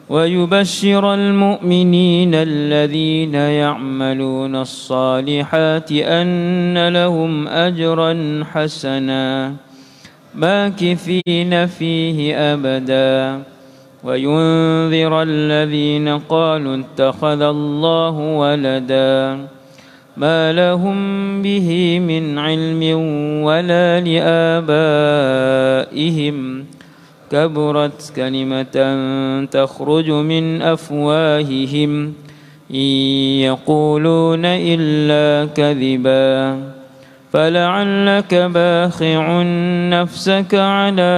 ويبشر المؤمنين الذين يعملون الصالحات أن لهم أجرا حسنا ماكثين فيه أبدا وينذر الذين قالوا اتخذ الله ولدا ما لهم به من علم ولا لآبائهم كبرت كلمة تخرج من أفواههم إن يقولون إلا كذبا فلعلك باخع نفسك على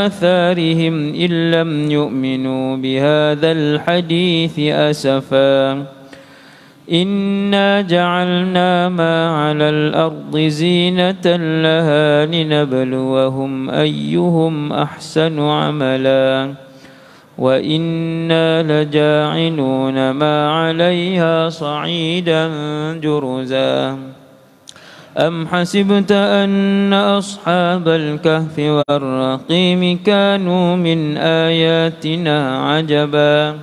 آثارهم إن لم يؤمنوا بهذا الحديث أسفا إنا جعلنا ما على الأرض زينة لها لنبلوهم أيهم أحسن عملا وإنا لجاعلون ما عليها صعيدا جرزا أم حسبت أن أصحاب الكهف والرقيم كانوا من آياتنا عجبا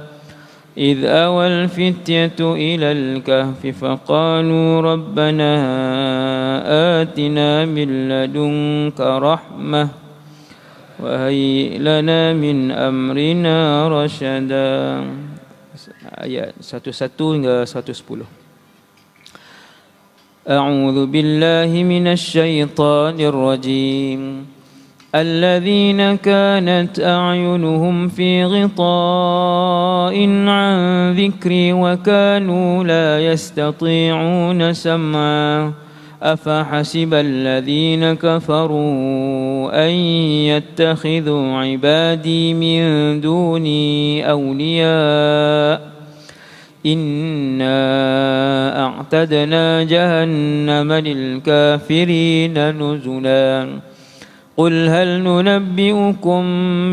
إذ أوى الفتية إلى الكهف فقالوا ربنا آتنا من لدنك رحمة وهيئ لنا من أمرنا رشدا. Ayat 1:1 hingga 1:10. أعوذ بالله من الشيطان الرجيم الذين كانت أعينهم في غطاء عن ذكري وكانوا لا يستطيعون سمعا أفحسب الذين كفروا أن يتخذوا عبادي من دوني أولياء إنا أعتدنا جهنم للكافرين نزلا قل هل ننبئكم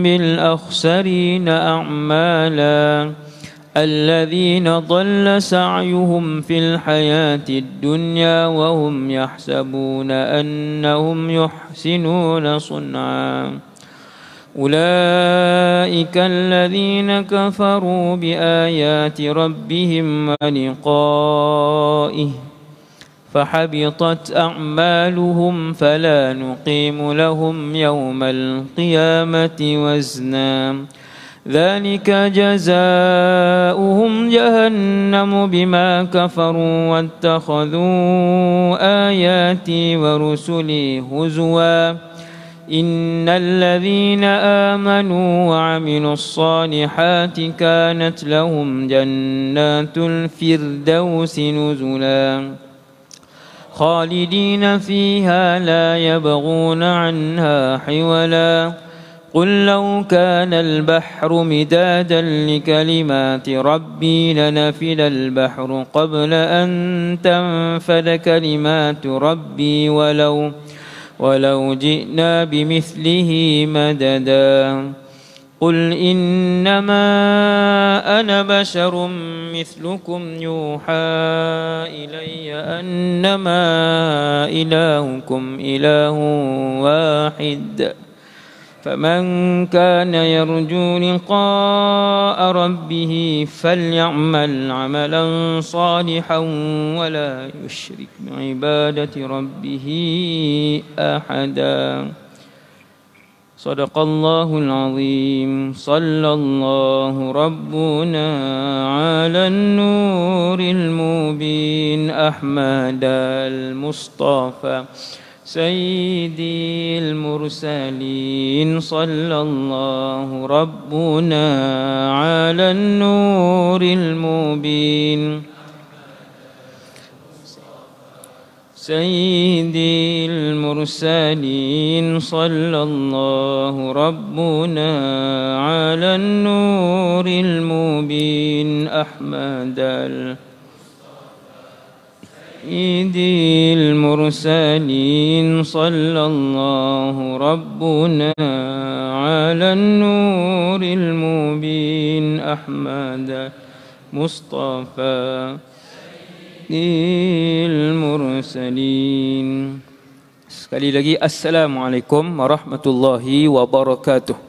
بالأخسرين أعمالا الذين ضل سعيهم في الحياة الدنيا وهم يحسبون أنهم يحسنون صنعا أولئك الذين كفروا بآيات ربهم ولقائه فحبطت أعمالهم فلا نقيم لهم يوم القيامة وزنا ذلك جزاؤهم جهنم بما كفروا واتخذوا آياتي ورسلي هزوا إن الذين آمنوا وعملوا الصالحات كانت لهم جنات الفردوس نزلا خالدين فيها لا يبغون عنها حولا قل لو كان البحر مدادا لكلمات ربي لنفد البحر قبل أن تنفد كلمات ربي ولو جئنا بمثله مددا قل إنما أنا بشر مثلكم يوحى إلي أنما إلهكم إله واحد فمن كان يرجو لقاء ربه فليعمل عملا صالحا ولا يشرك بعبادة ربه أحدا صدق الله العظيم صلى الله ربنا على النور المبين أحمد المصطفى سيدي المرسلين صلى الله ربنا على النور المبين سيدي المرسلين صلى الله ربنا على النور المبين أحمد سيدي المرسلين صلى الله ربنا على النور المبين أحمد مصطفى المرسلين. Sekali lagi Assalamualaikum warahmatullahi wabarakatuh.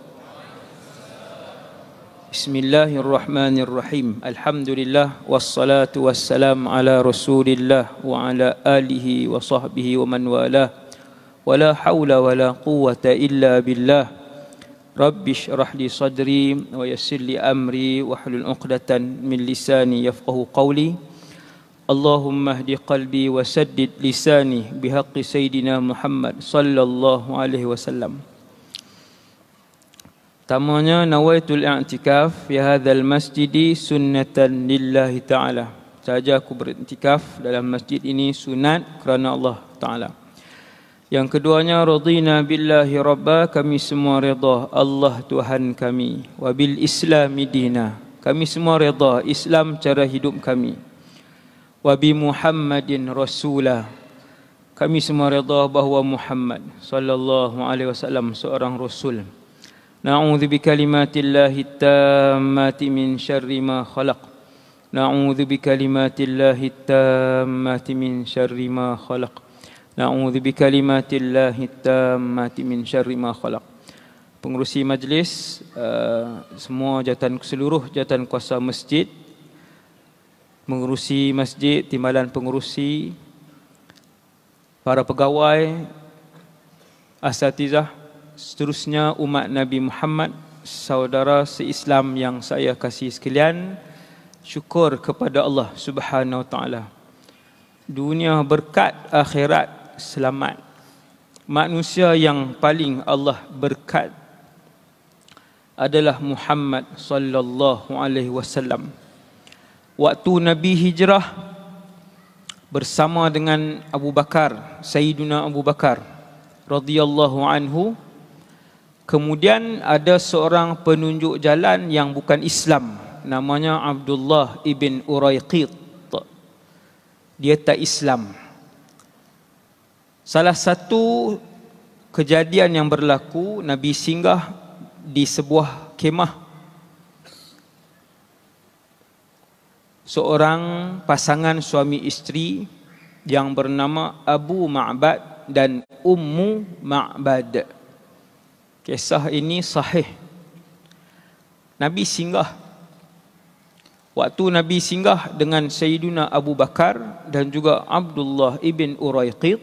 Bismillahirrahmanirrahim. Alhamdulillah wassalatu wassalam ala Rasulillah wa ala alihi wa sahbihi wa man walah. Wala haula wala quwwata illa billah. Rabbi shrah li sadri wa yassir li amri wahlul 'uqdatan min lisani yafqahu qawli. Allahumma hdi qalbi wa saddid lisani bihaqqi sayyidina Muhammad sallallahu alaihi wasallam. Pertamanya, nawaitul i'tikaf fi hadzal masjidi sunnatan lillahi ta'ala. Saja aku beriktikaf dalam masjid ini sunat kerana Allah Ta'ala. Yang keduanya, radina billahi rabba, kami semua redha Allah Tuhan kami. Wa bil islami dina, kami semua redha Islam cara hidup kami. Wa bi Muhammadin rasulah, kami semua redha bahawa Muhammad sallallahu alaihi wasallam seorang rasul. Na'udzu bikalimatillahi tammati min syarri ma khalaq. Na'udzu bikalimatillahi tammati min syarri ma khalaq. Na'udzu bikalimatillahi tammati min syarri ma khalaq. Pengerusi majlis, semua seluruh jawatan kuasa masjid, mengurusi masjid, timbalan pengurusi, para pegawai, asatizah, seterusnya umat Nabi Muhammad, saudara se-Islam yang saya kasih sekalian, syukur kepada Allah Subhanahu Wa Taala. Dunia berkat, akhirat selamat. Manusia yang paling Allah berkat adalah Muhammad sallallahu alaihi wasallam. Waktu Nabi hijrah bersama dengan Abu Bakar, Sayyiduna Abu Bakar radhiyallahu anhu, kemudian ada seorang penunjuk jalan yang bukan Islam, namanya Abdullah ibn Urayqit. Dia tak Islam. Salah satu kejadian yang berlaku, Nabi singgah di sebuah kemah. Seorang pasangan suami isteri yang bernama Abu Ma'bad dan Ummu Ma'bad. Kisah ini sahih. Nabi singgah. Waktu Nabi singgah dengan Sayyiduna Abu Bakar dan juga Abdullah ibn Urayqit,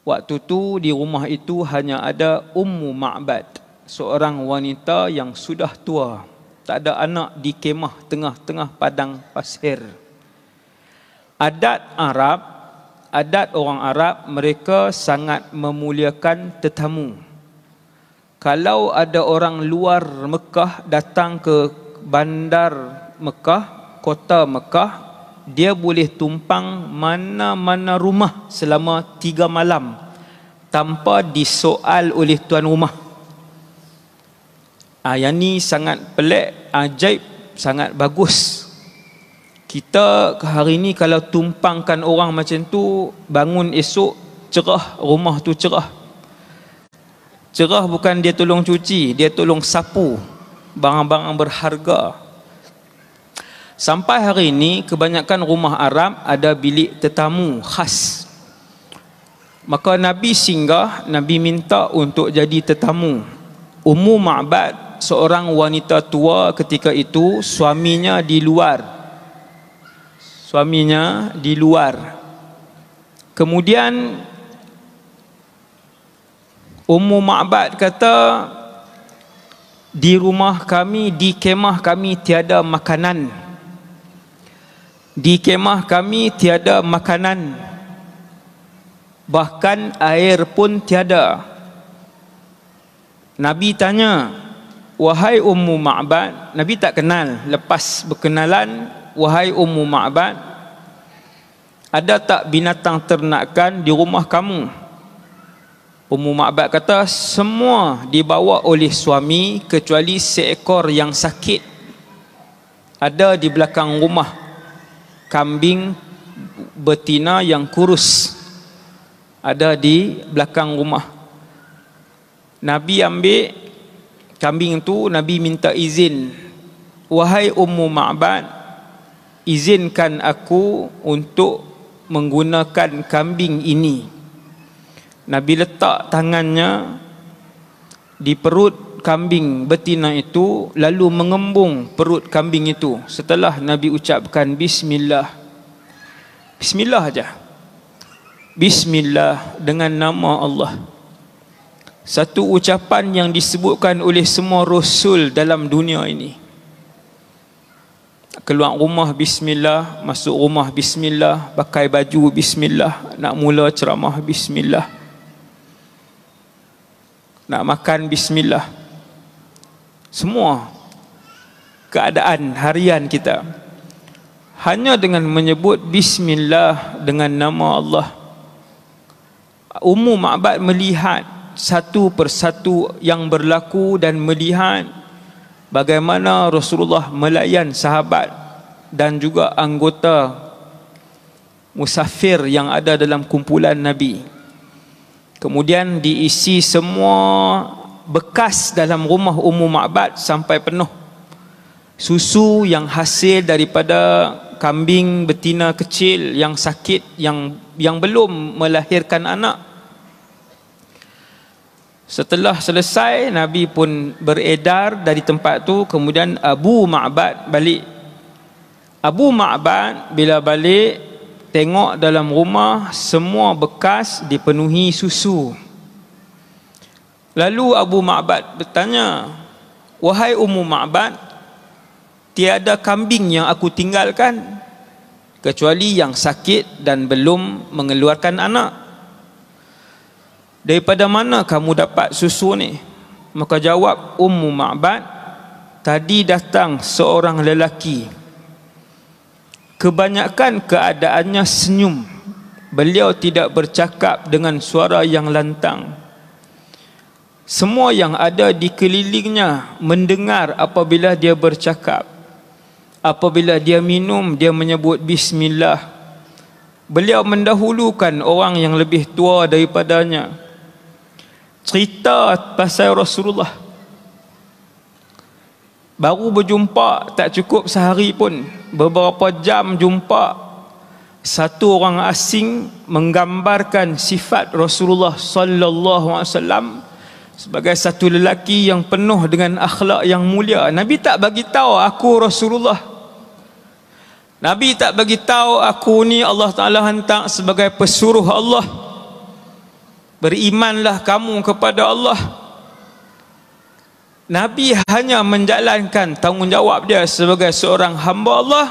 waktu tu di rumah itu hanya ada Ummu Ma'bad, seorang wanita yang sudah tua, tak ada anak, di kemah tengah-tengah padang pasir. Adat orang Arab, mereka sangat memuliakan tetamu. Kalau ada orang luar Mekah datang ke bandar Mekah, kota Mekah, dia boleh tumpang mana-mana rumah selama 3 malam tanpa disoal oleh tuan rumah. Yang ni sangat pelik, ajaib, sangat bagus. Kita hari ni kalau tumpangkan orang macam tu, bangun esok cerah, rumah tu cerah. Cerah bukan dia tolong cuci, dia tolong sapu barang-barang berharga. Sampai hari ini kebanyakan rumah Arab ada bilik tetamu khas. Maka Nabi singgah, Nabi minta untuk jadi tetamu. Ummu Ma'bad, seorang wanita tua ketika itu, suaminya di luar. Kemudian Ummu Ma'bad kata, di rumah kami, di kemah kami tiada makanan. Di kemah kami tiada makanan. Bahkan air pun tiada. Nabi tanya, wahai Ummu Ma'bad, Nabi tak kenal. Lepas berkenalan, wahai Ummu Ma'bad, ada tak binatang ternakan di rumah kamu? Ummu Ma'bad kata, semua dibawa oleh suami kecuali seekor yang sakit. Ada di belakang rumah, kambing betina yang kurus, ada di belakang rumah. Nabi ambil kambing tu, Nabi minta izin, wahai Ummu Ma'bad, izinkan aku untuk menggunakan kambing ini. Nabi letak tangannya di perut kambing betina itu, lalu mengembung perut kambing itu setelah Nabi ucapkan Bismillah. Bismillah aja. Bismillah, dengan nama Allah. Satu ucapan yang disebutkan oleh semua Rasul dalam dunia ini. Keluar rumah Bismillah, masuk rumah Bismillah, pakai baju Bismillah, nak mula ceramah Bismillah, nak makan Bismillah. Semua keadaan harian kita hanya dengan menyebut Bismillah, dengan nama Allah. Ummu Ma'bad melihat satu persatu yang berlaku dan melihat bagaimana Rasulullah melayan sahabat dan juga anggota musafir yang ada dalam kumpulan Nabi. Kemudian diisi semua bekas dalam rumah Ummu Ma'bad sampai penuh. Susu yang hasil daripada kambing betina kecil yang sakit, yang belum melahirkan anak. Setelah selesai, Nabi pun beredar dari tempat tu. Kemudian Abu Ma'bad balik. Abu Ma'bad bila balik, tengok dalam rumah semua bekas dipenuhi susu. Lalu Abu Ma'bad bertanya, "Wahai Ummu Ma'bad, tiada kambing yang aku tinggalkan kecuali yang sakit dan belum mengeluarkan anak. Daripada mana kamu dapat susu ni?" Maka jawab Ummu Ma'bad, "Tadi datang seorang lelaki. Kebanyakan keadaannya senyum. Beliau tidak bercakap dengan suara yang lantang. Semua yang ada di kelilingnya mendengar apabila dia bercakap. Apabila dia minum, dia menyebut Bismillah. Beliau mendahulukan orang yang lebih tua daripadanya. Cerita pasal Rasulullah. Baru berjumpa, tak cukup sehari pun, beberapa jam jumpa, satu orang asing menggambarkan sifat Rasulullah sallallahu alaihi wasallam sebagai satu lelaki yang penuh dengan akhlak yang mulia. Nabi tak bagi tahu aku Rasulullah. Nabi tak bagi tahu aku ni Allah Taala hantar sebagai pesuruh Allah. Berimanlah kamu kepada Allah. Nabi hanya menjalankan tanggungjawab dia sebagai seorang hamba Allah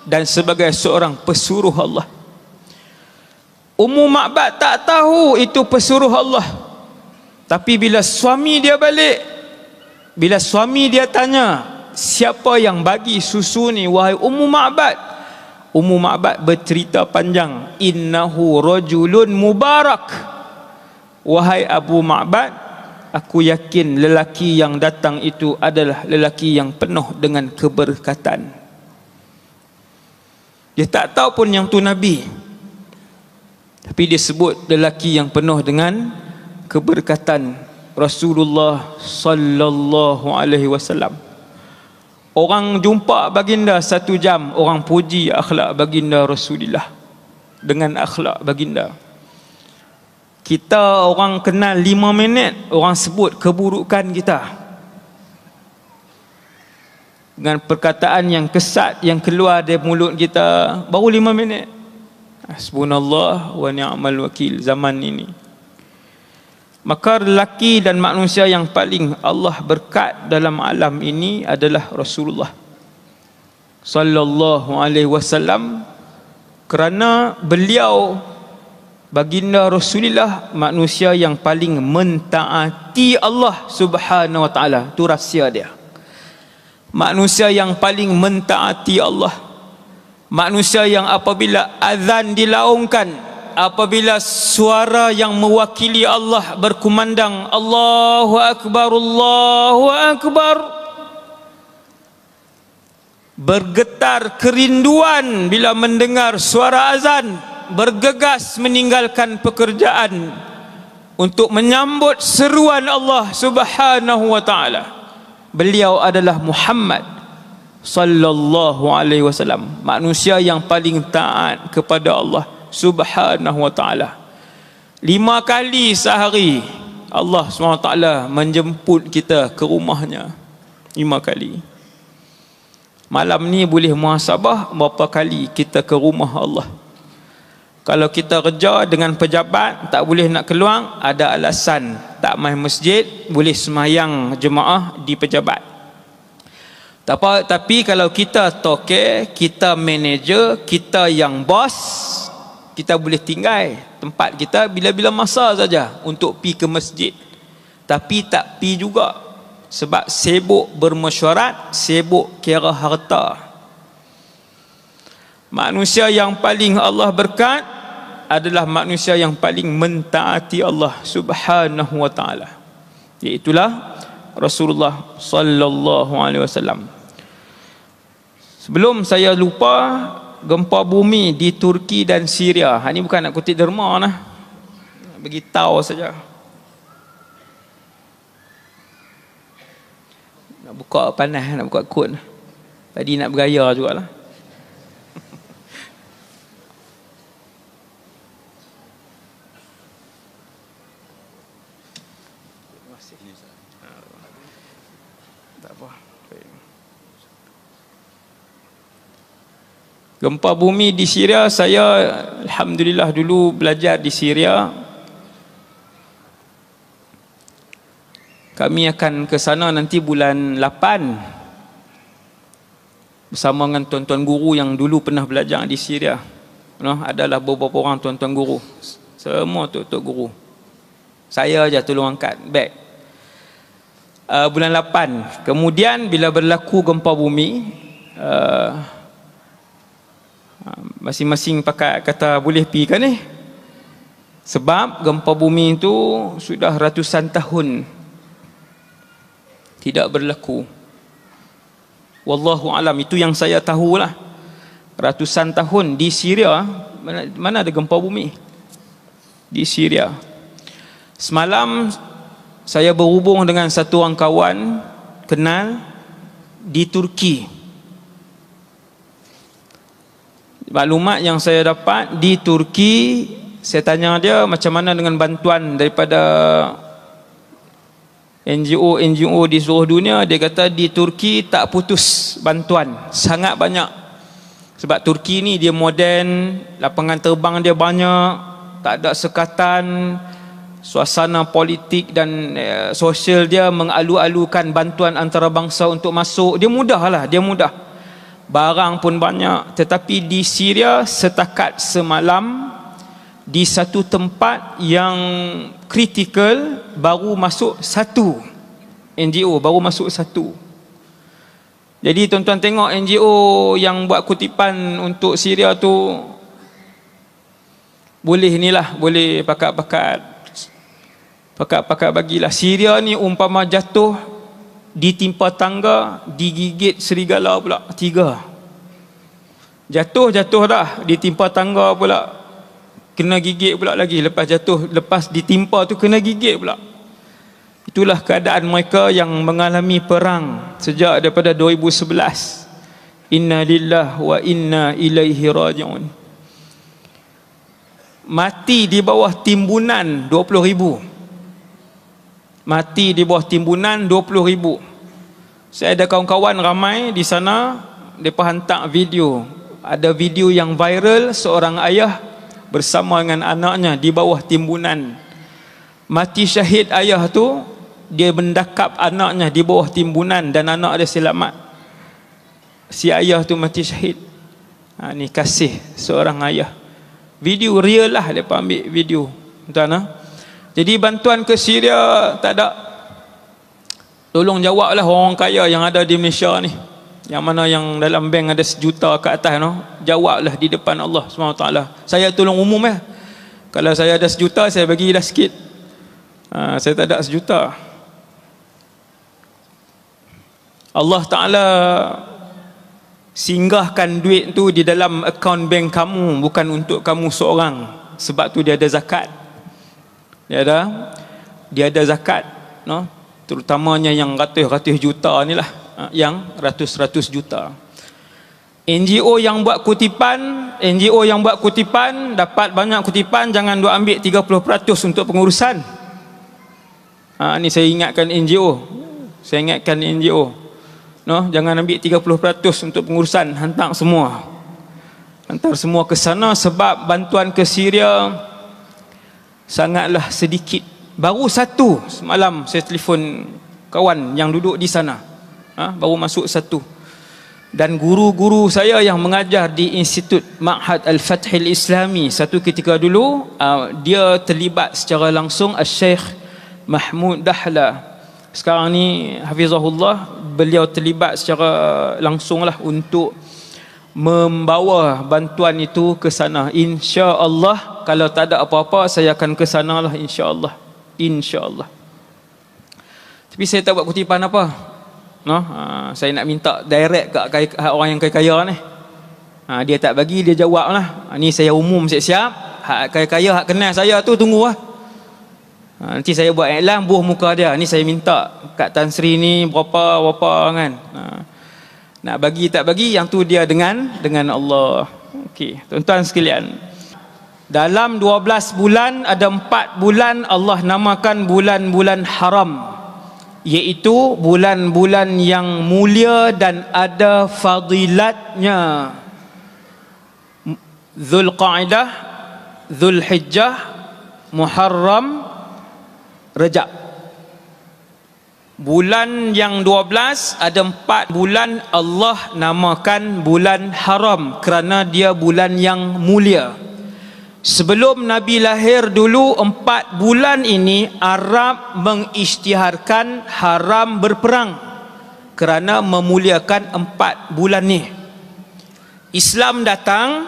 dan sebagai seorang pesuruh Allah. Ummu Ma'bad tak tahu itu pesuruh Allah. Tapi bila suami dia balik, bila suami dia tanya, "Siapa yang bagi susu ni wahai Ummu Ma'bad?" Ummu Ma'bad bercerita panjang, "Innahu rajulun mubarak." Wahai Abu Ma'bad, aku yakin lelaki yang datang itu adalah lelaki yang penuh dengan keberkatan. Dia tak tahu pun yang tu Nabi, tapi dia sebut lelaki yang penuh dengan keberkatan, Rasulullah sallallahu alaihi wasallam. Orang jumpa baginda 1 jam, orang puji akhlak baginda Rasulullah dengan akhlak baginda. Kita orang kenal 5 minit, orang sebut keburukan kita dengan perkataan yang kesat yang keluar dari mulut kita baru 5 minit. Hasbunallah wa ni'mal wakil zaman ini. Maka lelaki dan manusia yang paling Allah berkat dalam alam ini adalah Rasulullah sallallahu alaihi wasallam, kerana beliau, baginda Rasulullah, manusia yang paling mentaati Allah Subhanahu wa taala. Itu rahsia dia. Manusia yang paling mentaati Allah. Manusia yang apabila azan dilaungkan, apabila suara yang mewakili Allah berkumandang Allahu Akbar, Allahu Akbar, bergetar kerinduan bila mendengar suara azan, bergegas meninggalkan pekerjaan untuk menyambut seruan Allah Subhanahu wa taala. Beliau adalah Muhammad sallallahu alaihi wasallam, manusia yang paling taat kepada Allah Subhanahu wa taala. 5 kali sehari Allah SWT menjemput kita ke rumahnya 5 kali. Malam ni boleh muhasabah berapa kali kita ke rumah Allah. Kalau kita kerja dengan pejabat, tak boleh nak keluar, ada alasan tak main masjid, boleh semayang jemaah di pejabat. Tapi kalau kita toke, kita manager, kita yang bos, kita boleh tinggal tempat kita bila-bila masa saja untuk pi ke masjid. Tapi tak pi juga, sebab sibuk bermesyuarat, sibuk kira harta. Manusia yang paling Allah berkat adalah manusia yang paling mentaati Allah Subhanahu wa taala. Iaitulah Rasulullah sallallahu alaihi wasallam. Sebelum saya lupa, gempa bumi di Turki dan Syria. Ini bukan nak kutip derma nah. Bagi tahu saja. Nak buka panas, nak buka kod. Tadi nak bergaya jugalah. Gempa bumi di Syria, saya alhamdulillah dulu belajar di Syria. Kami akan ke sana nanti bulan 8 bersama dengan tuan-tuan guru yang dulu pernah belajar di Syria. Adalah beberapa orang tuan-tuan guru. Semua tuan-tuan guru. Saya aja tolong angkat back. Bulan 8. Kemudian bila berlaku gempa bumi, masing-masing pakai kata boleh pi kan ni, sebab gempa bumi itu sudah ratusan tahun tidak berlaku. Wallahu alam, itu yang saya tahulah. Ratusan tahun di Syria, mana ada gempa bumi di Syria. Semalam saya berhubung dengan satu orang kawan kenal di Turki. Maklumat yang saya dapat di Turki, saya tanya dia macam mana dengan bantuan daripada NGO di seluruh dunia. Dia kata di Turki tak putus bantuan, sangat banyak. Sebab Turki ni dia moden, lapangan terbang dia banyak, tak ada sekatan, suasana politik dan sosial dia mengalu-alukan bantuan antarabangsa untuk masuk. Dia mudah lah, dia mudah. Barang pun banyak. Tetapi di Syria setakat semalam, di satu tempat yang kritikal baru masuk satu NGO, baru masuk satu. Jadi tuan-tuan tengok NGO yang buat kutipan untuk Syria tu, boleh inilah, boleh pakat bagilah. Syria ni umpama jatuh, ditimpa tangga, digigit serigala pula 3. Jatuh dah, ditimpa tangga pula, kena gigit pula lagi. Lepas jatuh, lepas ditimpa tu kena gigit pula. Itulah keadaan mereka yang mengalami perang sejak daripada 2011. Inna lillahi wa inna ilaihi raji'un. Mati di bawah timbunan 20,000. Mati di bawah timbunan 20,000. Saya ada kawan-kawan ramai di sana, mereka hantar video. Ada video yang viral, seorang ayah bersama dengan anaknya di bawah timbunan. Mati syahid ayah tu, dia mendakap anaknya di bawah timbunan dan anak dia selamat. Si ayah tu mati syahid. Ni kasih seorang ayah. Video real lah, mereka ambil video. Tuan-tuan, jadi bantuan ke Syria tak ada. Tolong jawablah orang kaya yang ada di Malaysia ni, yang mana yang dalam bank ada 1 juta ke atas, jawablah di depan Allah SWT. Saya tolong umum ya. Kalau saya ada 1 juta, saya bagi dah sikit. Saya tak ada 1 juta. Allah Ta'ala singgahkan duit tu di dalam akaun bank kamu, bukan untuk kamu seorang. Sebab tu dia ada zakat. Dia ada zakat, terutamanya yang ratus-ratus juta ni lah, yang ratus-ratus juta. NGO yang buat kutipan dapat banyak kutipan, jangan duk ambil 30% untuk pengurusan. Ni saya ingatkan NGO. Saya ingatkan NGO. Jangan ambil 30% untuk pengurusan, hantar semua. Hantar semua ke sana, sebab bantuan ke Syria sangatlah sedikit. Baru satu semalam saya telefon kawan yang duduk di sana. Baru masuk satu. Dan guru-guru saya yang mengajar di Institut Ma'had Al-Fathil Islami satu ketika dulu, dia terlibat secara langsung, Al-Syekh Mahmud Dahla. Sekarang ni hafizahullah, beliau terlibat secara langsung lah untuk membawa bantuan itu ke sana. InsyaAllah kalau tak ada apa-apa, saya akan ke sana lah, insyaAllah. InsyaAllah. Tapi saya tak buat kutipan apa. Saya nak minta direct kat orang yang kaya-kaya ni. Dia tak bagi, dia jawab lah. Ni saya umum siap-siap. Hak kaya-kaya, hak kenal saya tu tunggu lah. Nanti saya buat iklan, buh muka dia. Ni saya minta kat Tan Sri ni berapa kan. Nak bagi tak bagi, yang tu dia dengan Allah. Okey, tuan-tuan sekalian. Dalam 12 bulan ada 4 bulan Allah namakan bulan-bulan haram, iaitu bulan-bulan yang mulia dan ada fadilatnya. Zulqa'dah, Zulhijjah, Muharram, Rajab. Bulan yang 12 ada 4 bulan Allah namakan bulan haram kerana dia bulan yang mulia. Sebelum Nabi lahir dulu, 4 bulan ini Arab mengisytiharkan haram berperang kerana memuliakan 4 bulan ni. Islam datang,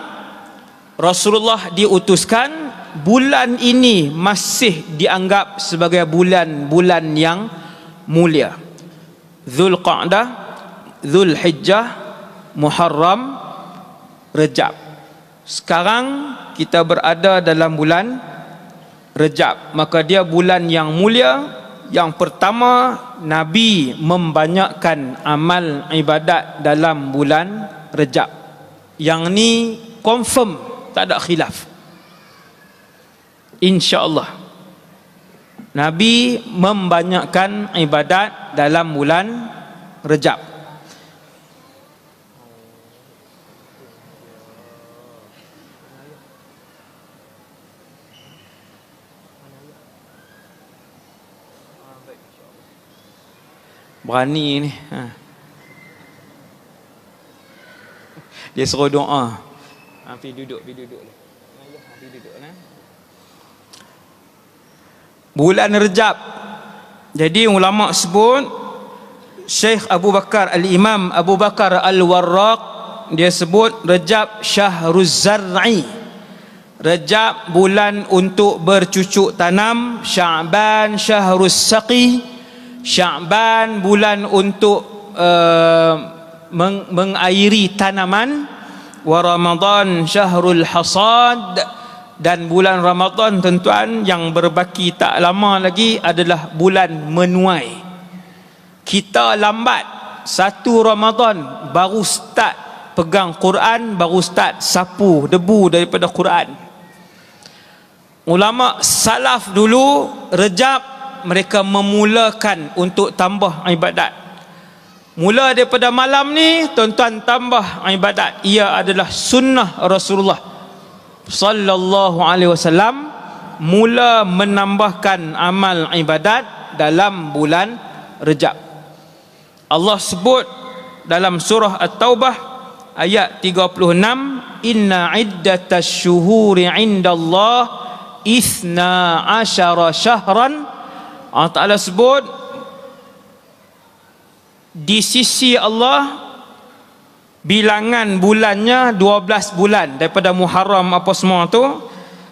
Rasulullah diutuskan, bulan ini masih dianggap sebagai bulan-bulan yang mulia. Zulqa'dah, Zulhijjah, Muharram, Rajab. Sekarang kita berada dalam bulan Rajab, maka dia bulan yang mulia. Yang pertama, Nabi membanyakkan amal ibadat dalam bulan Rajab. Yang ni confirm, tak ada khilaf. InsyaAllah Nabi membanyakkan ibadat dalam bulan Rajab. Berani ni. Dia suruh doa. Pergi duduk. Pergi duduk lah. Bulan Rajab. Jadi ulama sebut, Syekh Abu Bakar Al-Imam Abu Bakar Al-Warraq, dia sebut Rajab Syahruz Zar'i. Rajab bulan untuk bercucuk tanam, Sya'ban Syahruz Saqi. Sya'ban bulan untuk mengairi tanaman, wa Ramadan Syahrul Hasad. Dan bulan Ramadan, tuan-tuan, yang berbaki tak lama lagi adalah bulan menuai. Kita lambat 1 Ramadan baru start pegang Quran, baru start sapu debu daripada Quran. Ulama salaf dulu, Rajab mereka memulakan untuk tambah ibadat. Mula daripada malam ni, tuan-tuan, tambah ibadat. Ia adalah sunnah Rasulullah sallallahu alaihi wasallam, mula menambahkan amal ibadat dalam bulan Rajab. Allah sebut dalam surah At-Taubah ayat 36, inna iddatasy syuhuri 'indallah 12 syahran. Allah Ta'ala sebut di sisi Allah bilangan bulannya 12 bulan daripada Muharram apa semua tu,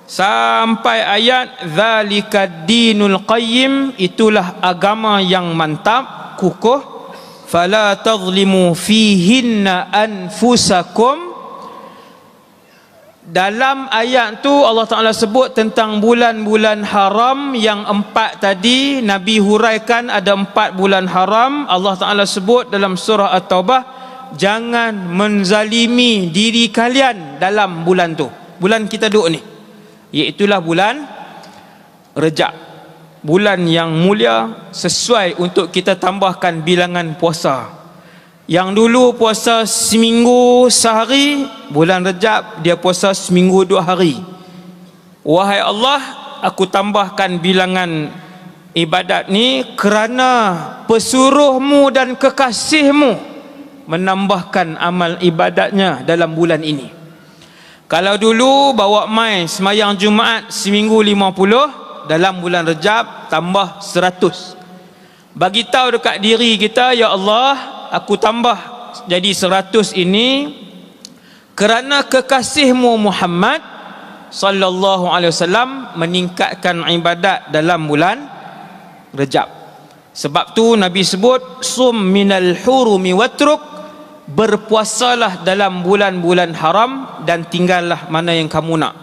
sampai ayat zalikad dinul qayyim, itulah agama yang mantap, kukuh. Fala tadhlimu fihinna anfusakum. Dalam ayat tu Allah Ta'ala sebut tentang bulan-bulan haram yang 4 tadi. Nabi huraikan ada 4 bulan haram. Allah Ta'ala sebut dalam surah At-Taubah, jangan menzalimi diri kalian dalam bulan tu, bulan kita duduk ni, iaitulah bulan Rajab. bulan yang mulia, sesuai untuk kita tambahkan bilangan puasa. Yang dulu puasa seminggu sehari, bulan Rejab dia puasa seminggu 2 hari. Wahai Allah, aku tambahkan bilangan ibadat ni kerana pesuruhmu dan kekasihmu menambahkan amal ibadatnya dalam bulan ini. Kalau dulu bawa mai semayang Jumaat seminggu 50, dalam bulan Rejab tambah 100. Bagi tahu dekat diri kita, ya Allah, aku tambah jadi 100 ini kerana kekasihmu Muhammad sallallahu alaihi wasallam meningkatkan ibadat dalam bulan Rejab. Sebab tu Nabi sebut sum minal hurumi watruk, berpuasalah dalam bulan-bulan haram dan tinggallah mana yang kamu nak.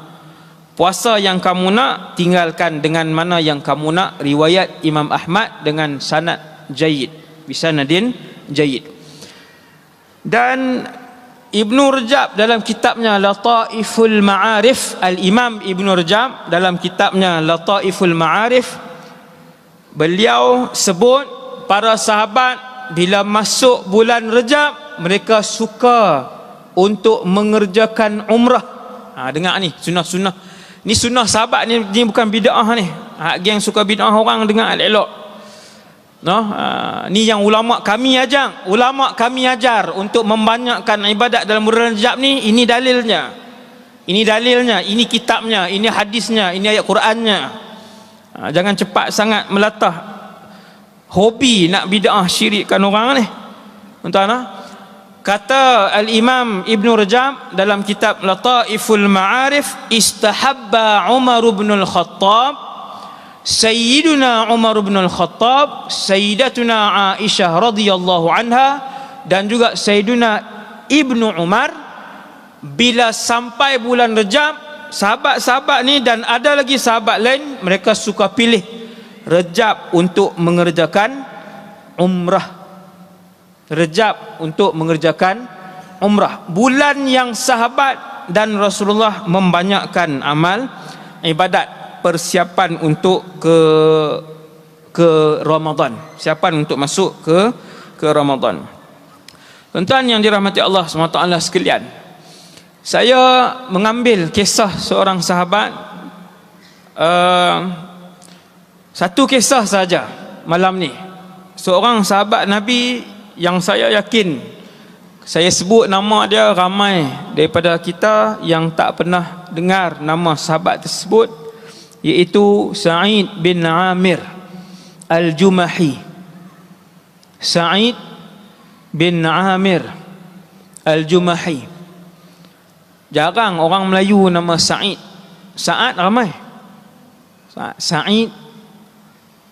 Puasa yang kamu nak, tinggalkan dengan mana yang kamu nak. Riwayat Imam Ahmad dengan sanad jayyid, bisanadin jayyid. Dan Ibnu Rajab dalam kitabnya Lataiful Ma'arif, Al-Imam Ibnu Rajab dalam kitabnya Lataiful Ma'arif, beliau sebut para sahabat bila masuk bulan Rajab mereka suka untuk mengerjakan umrah. Dengar ni sunnah-sunnah. Ni sunnah sahabat ni bukan bid'ah ni. Geng suka bid'ah orang dengar elok. Ni yang ulama kami ajar. Ulama kami ajar untuk membanyakkan ibadat dalam bulan Rajab ni. Ini dalilnya. Ini dalilnya, ini kitabnya, ini hadisnya, ini ayat Qurannya. Jangan cepat sangat melatah hobi nak bid'ah syirikkan orang ni. Tuan-tuan, kata Al-Imam Ibn Rajab dalam kitab Lataiful Ma'arif, istahabba Umar bin Al-Khattab, Sayyiduna Umar bin Al-Khattab, Sayyidatuna Aisyah radhiyallahu anha, dan juga Sayyiduna Ibnu Umar, bila sampai bulan Rajab, sahabat-sahabat ni dan ada lagi sahabat lain, mereka suka pilih Rajab untuk mengerjakan umrah. Rajab untuk mengerjakan umrah, bulan yang sahabat dan Rasulullah membanyakkan amal ibadat, persiapan untuk ke Ramadan, persiapan untuk masuk ke Ramadan. Tuan-tuan yang dirahmati Allah SWT sekalian, saya mengambil kisah seorang sahabat, satu kisah saja malam ni. Seorang sahabat Nabi yang saya yakin, saya sebut nama dia, ramai daripada kita yang tak pernah dengar nama sahabat tersebut, iaitu Sa'id bin Amir Al-Jumahi. Sa'id bin Amir Al-Jumahi. Jarang orang Melayu nama Sa'id. Sa'ad ramai, Sa'id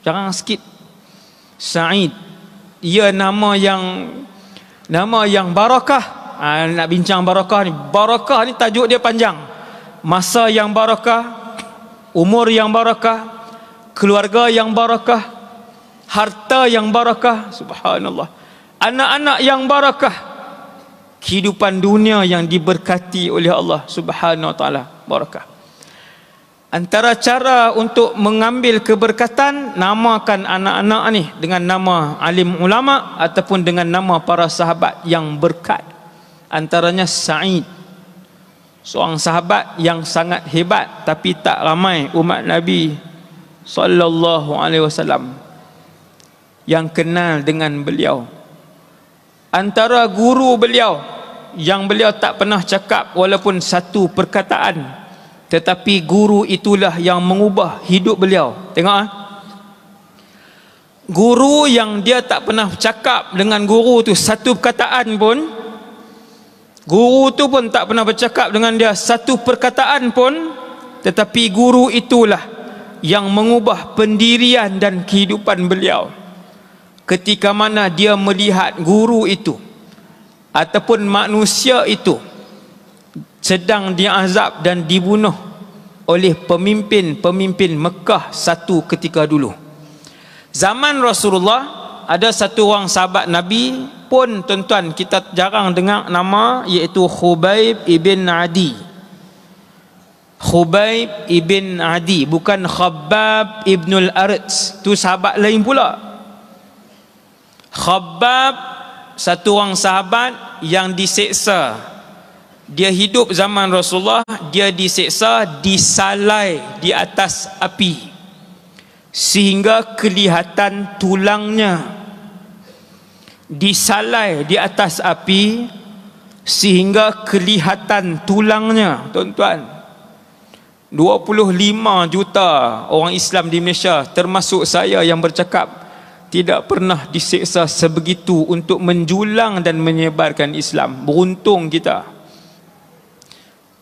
jarang sikit. Sa'id, ia nama yang barakah. Nak bincang barakah ni. Barakah ni tajuk dia panjang. Masa yang barakah, umur yang barakah, keluarga yang barakah, harta yang barakah, subhanallah, anak-anak yang barakah, kehidupan dunia yang diberkati oleh Allah subhanahu wa ta'ala, barakah. Antara cara untuk mengambil keberkatan, namakan anak-anak ni dengan nama alim ulama ataupun dengan nama para sahabat yang berkat. Antaranya Sa'id, seorang sahabat yang sangat hebat, tapi tak ramai umat Nabi sallallahu alaihi wasallam yang kenal dengan beliau. Antara guru beliau yang beliau tak pernah cakap walaupun satu perkataan, tetapi guru itulah yang mengubah hidup beliau. Tengok guru yang dia tak pernah cakap dengan guru tu satu perkataan pun, guru tu pun tak pernah bercakap dengan dia satu perkataan pun, tetapi guru itulah yang mengubah pendirian dan kehidupan beliau. Ketika mana dia melihat guru itu ataupun manusia itu sedang diazab dan dibunuh oleh pemimpin-pemimpin Mekah satu ketika dulu. Zaman Rasulullah ada satu orang sahabat Nabi pun, tuan-tuan, kita jarang dengar nama, iaitu Khubayb ibn Adi. Khubayb ibn Adi, bukan Khabbab ibnul Arits, tu sahabat lain pula. Khabbab satu orang sahabat yang diseksa. Dia hidup zaman Rasulullah, dia diseksa, disalai di atas api sehingga kelihatan tulangnya. Disalai di atas api sehingga kelihatan tulangnya. Tuan-tuan, 25 juta orang Islam di Malaysia, termasuk saya yang bercakap, tidak pernah diseksa sebegitu untuk menjulang dan menyebarkan Islam. Beruntung kita.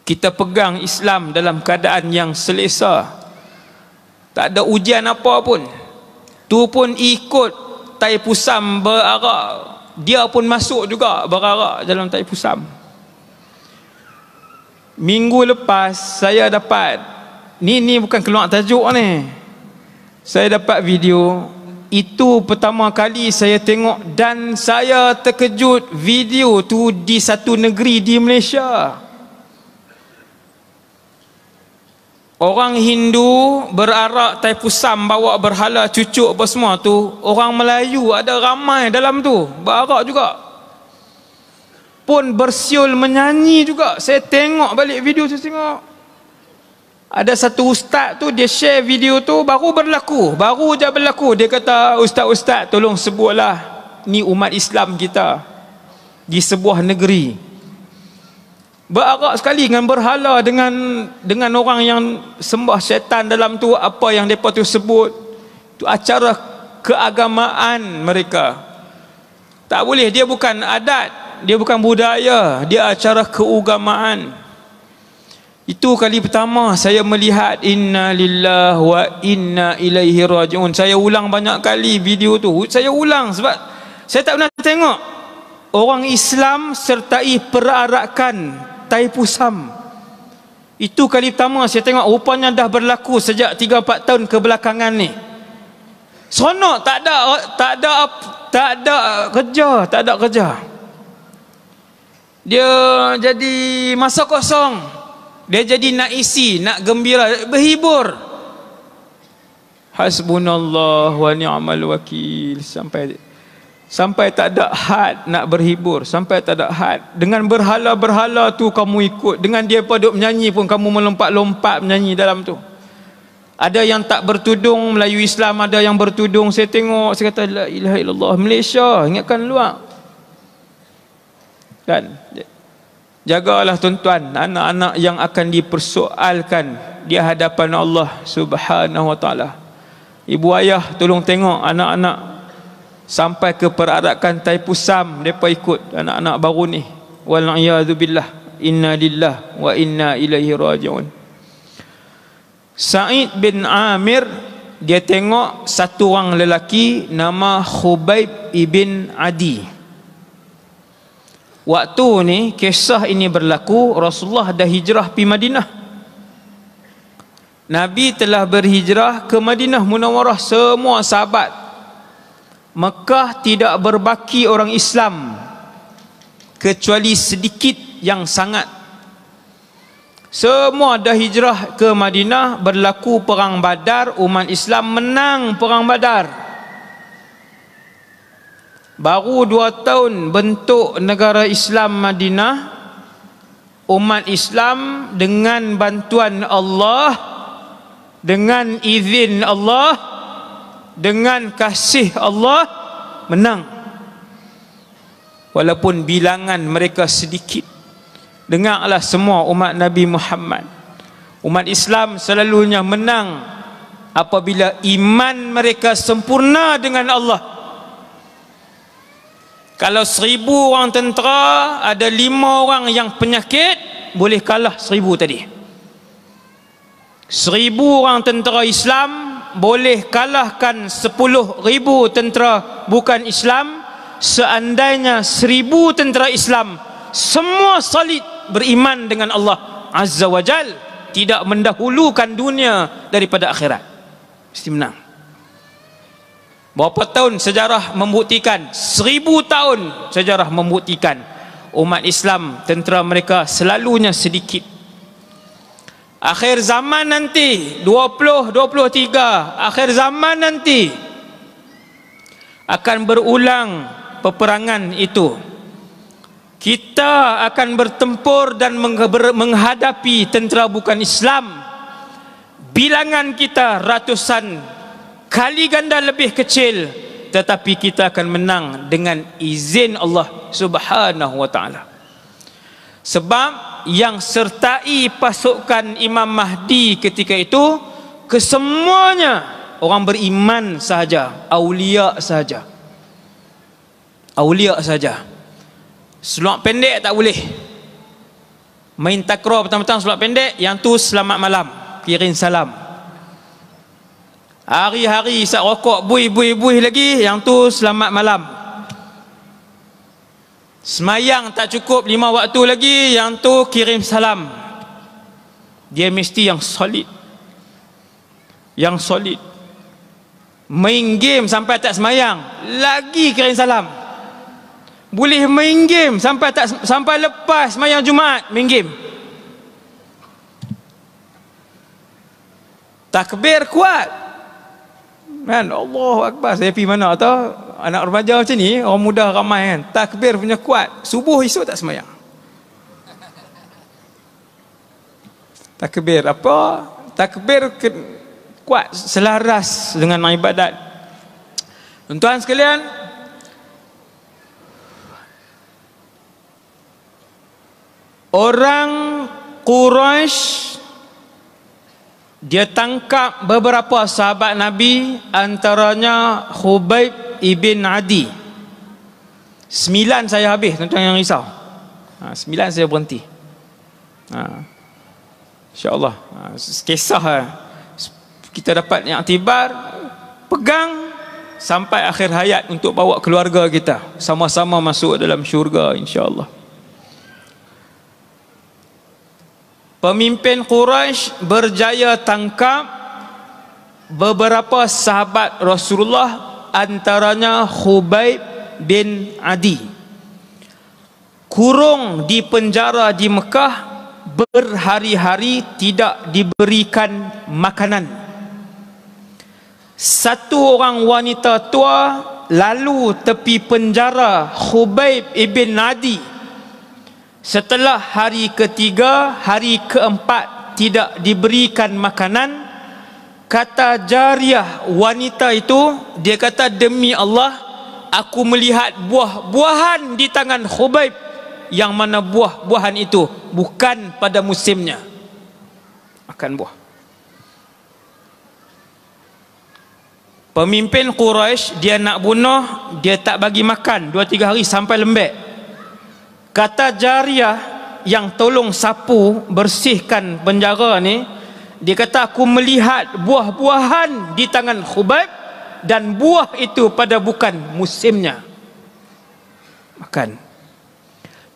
Kita pegang Islam dalam keadaan yang selesa. Tak ada ujian apa pun. Tu pun ikut Tai Pusam berarak. Dia pun masuk juga berarak dalam Tai Pusam. Minggu lepas saya dapat, ni bukan keluar tajuk ni, saya dapat video. Itu pertama kali saya tengok dan saya terkejut. Video tu di satu negeri di Malaysia. Orang Hindu berarak Tai Pusam, bawa berhala cucuk apa semua tu. Orang Melayu ada ramai dalam tu, berarak juga. Pun bersiul menyanyi juga. Saya tengok balik video tu, tengok. Ada satu ustaz tu, dia share video tu, baru je berlaku. Dia kata, ustaz, tolong sebutlah, ni umat Islam kita di sebuah negeri berarak sekali dengan berhala, dengan orang yang sembah syaitan dalam tu. Apa yang mereka tu sebut, tu acara keagamaan mereka. Tak boleh, dia bukan adat, dia bukan budaya, dia acara keagamaan. Itu kali pertama saya melihat inna lillahi wa inna ilaihi raji'un. Saya ulang banyak kali video tu. Saya ulang sebab saya tak pernah tengok orang Islam sertai perarakan Tai Pusam. Itu kali pertama saya tengok. Rupanya dah berlaku sejak 3-4 tahun kebelakangan ni. Seronok, tak ada kerja. Dia jadi masa kosong. Dia jadi nak isi, nak gembira, berhibur. Hasbunallah wa ni'mal wakil. Sampai tak ada had nak berhibur, sampai tak ada had. Dengan berhala-berhala tu kamu ikut. Dengan dia duk menyanyi pun kamu melompat-lompat menyanyi dalam tu. Ada yang tak bertudung, Melayu Islam, ada yang bertudung. Saya tengok, saya kata la ilaha illallah. Malaysia, ingatkan luar. Kan? Jagalah tuan-tuan, anak-anak yang akan dipersoalkan di hadapan Allah Subhanahu wa taala. Ibu ayah tolong tengok anak-anak sampai ke perarakan Tai Pusam, mereka ikut anak-anak baru ni. Wal'iyadzubillah, inna lillah wa inna ilaihi raji'un. Sa'id bin Amir, dia tengok satu orang lelaki nama Khubayb ibn Adi. Waktu ni kisah ini berlaku, Rasulullah dah hijrah pergi Madinah. Nabi telah berhijrah ke Madinah Munawwarah, semua sahabat. Mekah tidak berbaki orang Islam kecuali sedikit yang sangat. Semua dah hijrah ke Madinah. Berlaku perang Badar, umat Islam menang perang Badar. Baru 2 tahun bentuk negara Islam Madinah, umat Islam dengan bantuan Allah, dengan izin Allah, dengan kasih Allah menang. Walaupun bilangan mereka sedikit. Dengarlah semua umat Nabi Muhammad, umat Islam selalunya menang apabila iman mereka sempurna dengan Allah. Kalau 1000 orang tentera, ada 5 orang yang penyakit, boleh kalah 1000 tadi. 1000 orang tentera Islam boleh kalahkan 10,000 tentera bukan Islam. Seandainya 1000 tentera Islam semua solid beriman dengan Allah Azza wa Jal, tidak mendahulukan dunia daripada akhirat, mesti menang. Berapa tahun sejarah membuktikan? 1000 tahun sejarah membuktikan umat Islam, tentera mereka selalunya sedikit. Akhir zaman nanti 2023, akhir zaman nanti akan berulang peperangan itu. Kita akan bertempur dan menghadapi tentera bukan Islam. Bilangan kita ratusan kali ganda lebih kecil, tetapi kita akan menang dengan izin Allah Subhanahu wa taala. Sebab yang sertai pasukan Imam Mahdi ketika itu kesemuanya orang beriman sahaja, aulia sahaja. Aulia sahaja. Seluar pendek tak boleh. Main takraw petang-petang seluar pendek, yang tu selamat malam, kirim salam. Hari-hari isap rokok buih lagi, yang tu selamat malam. Semayang tak cukup 5 waktu lagi, yang tu kirim salam. Dia mesti yang solid. Yang solid. Main game sampai tak semayang, lagi kirim salam. Boleh main game sampai lepas semayang Jumaat, main game. Takbir kuat. Kan, Allahu Akbar. Saya pergi mana tau, anak remaja macam ni, orang muda ramai kan, takbir punya kuat. Subuh esok tak semayang. Takbir apa? Takbir kuat, selaras dengan ibadat. Tuan-tuan sekalian, orang Quraisy dia tangkap beberapa sahabat Nabi, antaranya Khubayb ibn Adi. 9 saya habis, tuan-tuan yang risau. 9 saya berhenti. InsyaAllah. Kisah kita dapat yang iktibar, pegang sampai akhir hayat untuk bawa keluarga kita sama-sama masuk dalam syurga insyaAllah. Pemimpin Quraisy berjaya tangkap beberapa sahabat Rasulullah, antaranya Khubayb bin Adi. Kurung di penjara di Mekah berhari-hari, tidak diberikan makanan. Satu orang wanita tua lalu tepi penjara Khubayb ibn Adi. Setelah hari ketiga, hari keempat tidak diberikan makanan, kata jariyah wanita itu, dia kata, demi Allah, aku melihat buah-buahan di tangan Khubayb, yang mana buah-buahan itu bukan pada musimnya. Makan buah. Pemimpin Quraisy dia nak bunuh, dia tak bagi makan 2-3 hari sampai lembek. Kata jariyah yang tolong sapu bersihkan penjara ni, dia kata, aku melihat buah-buahan di tangan Khubayb dan buah itu pada bukan musimnya. Makan.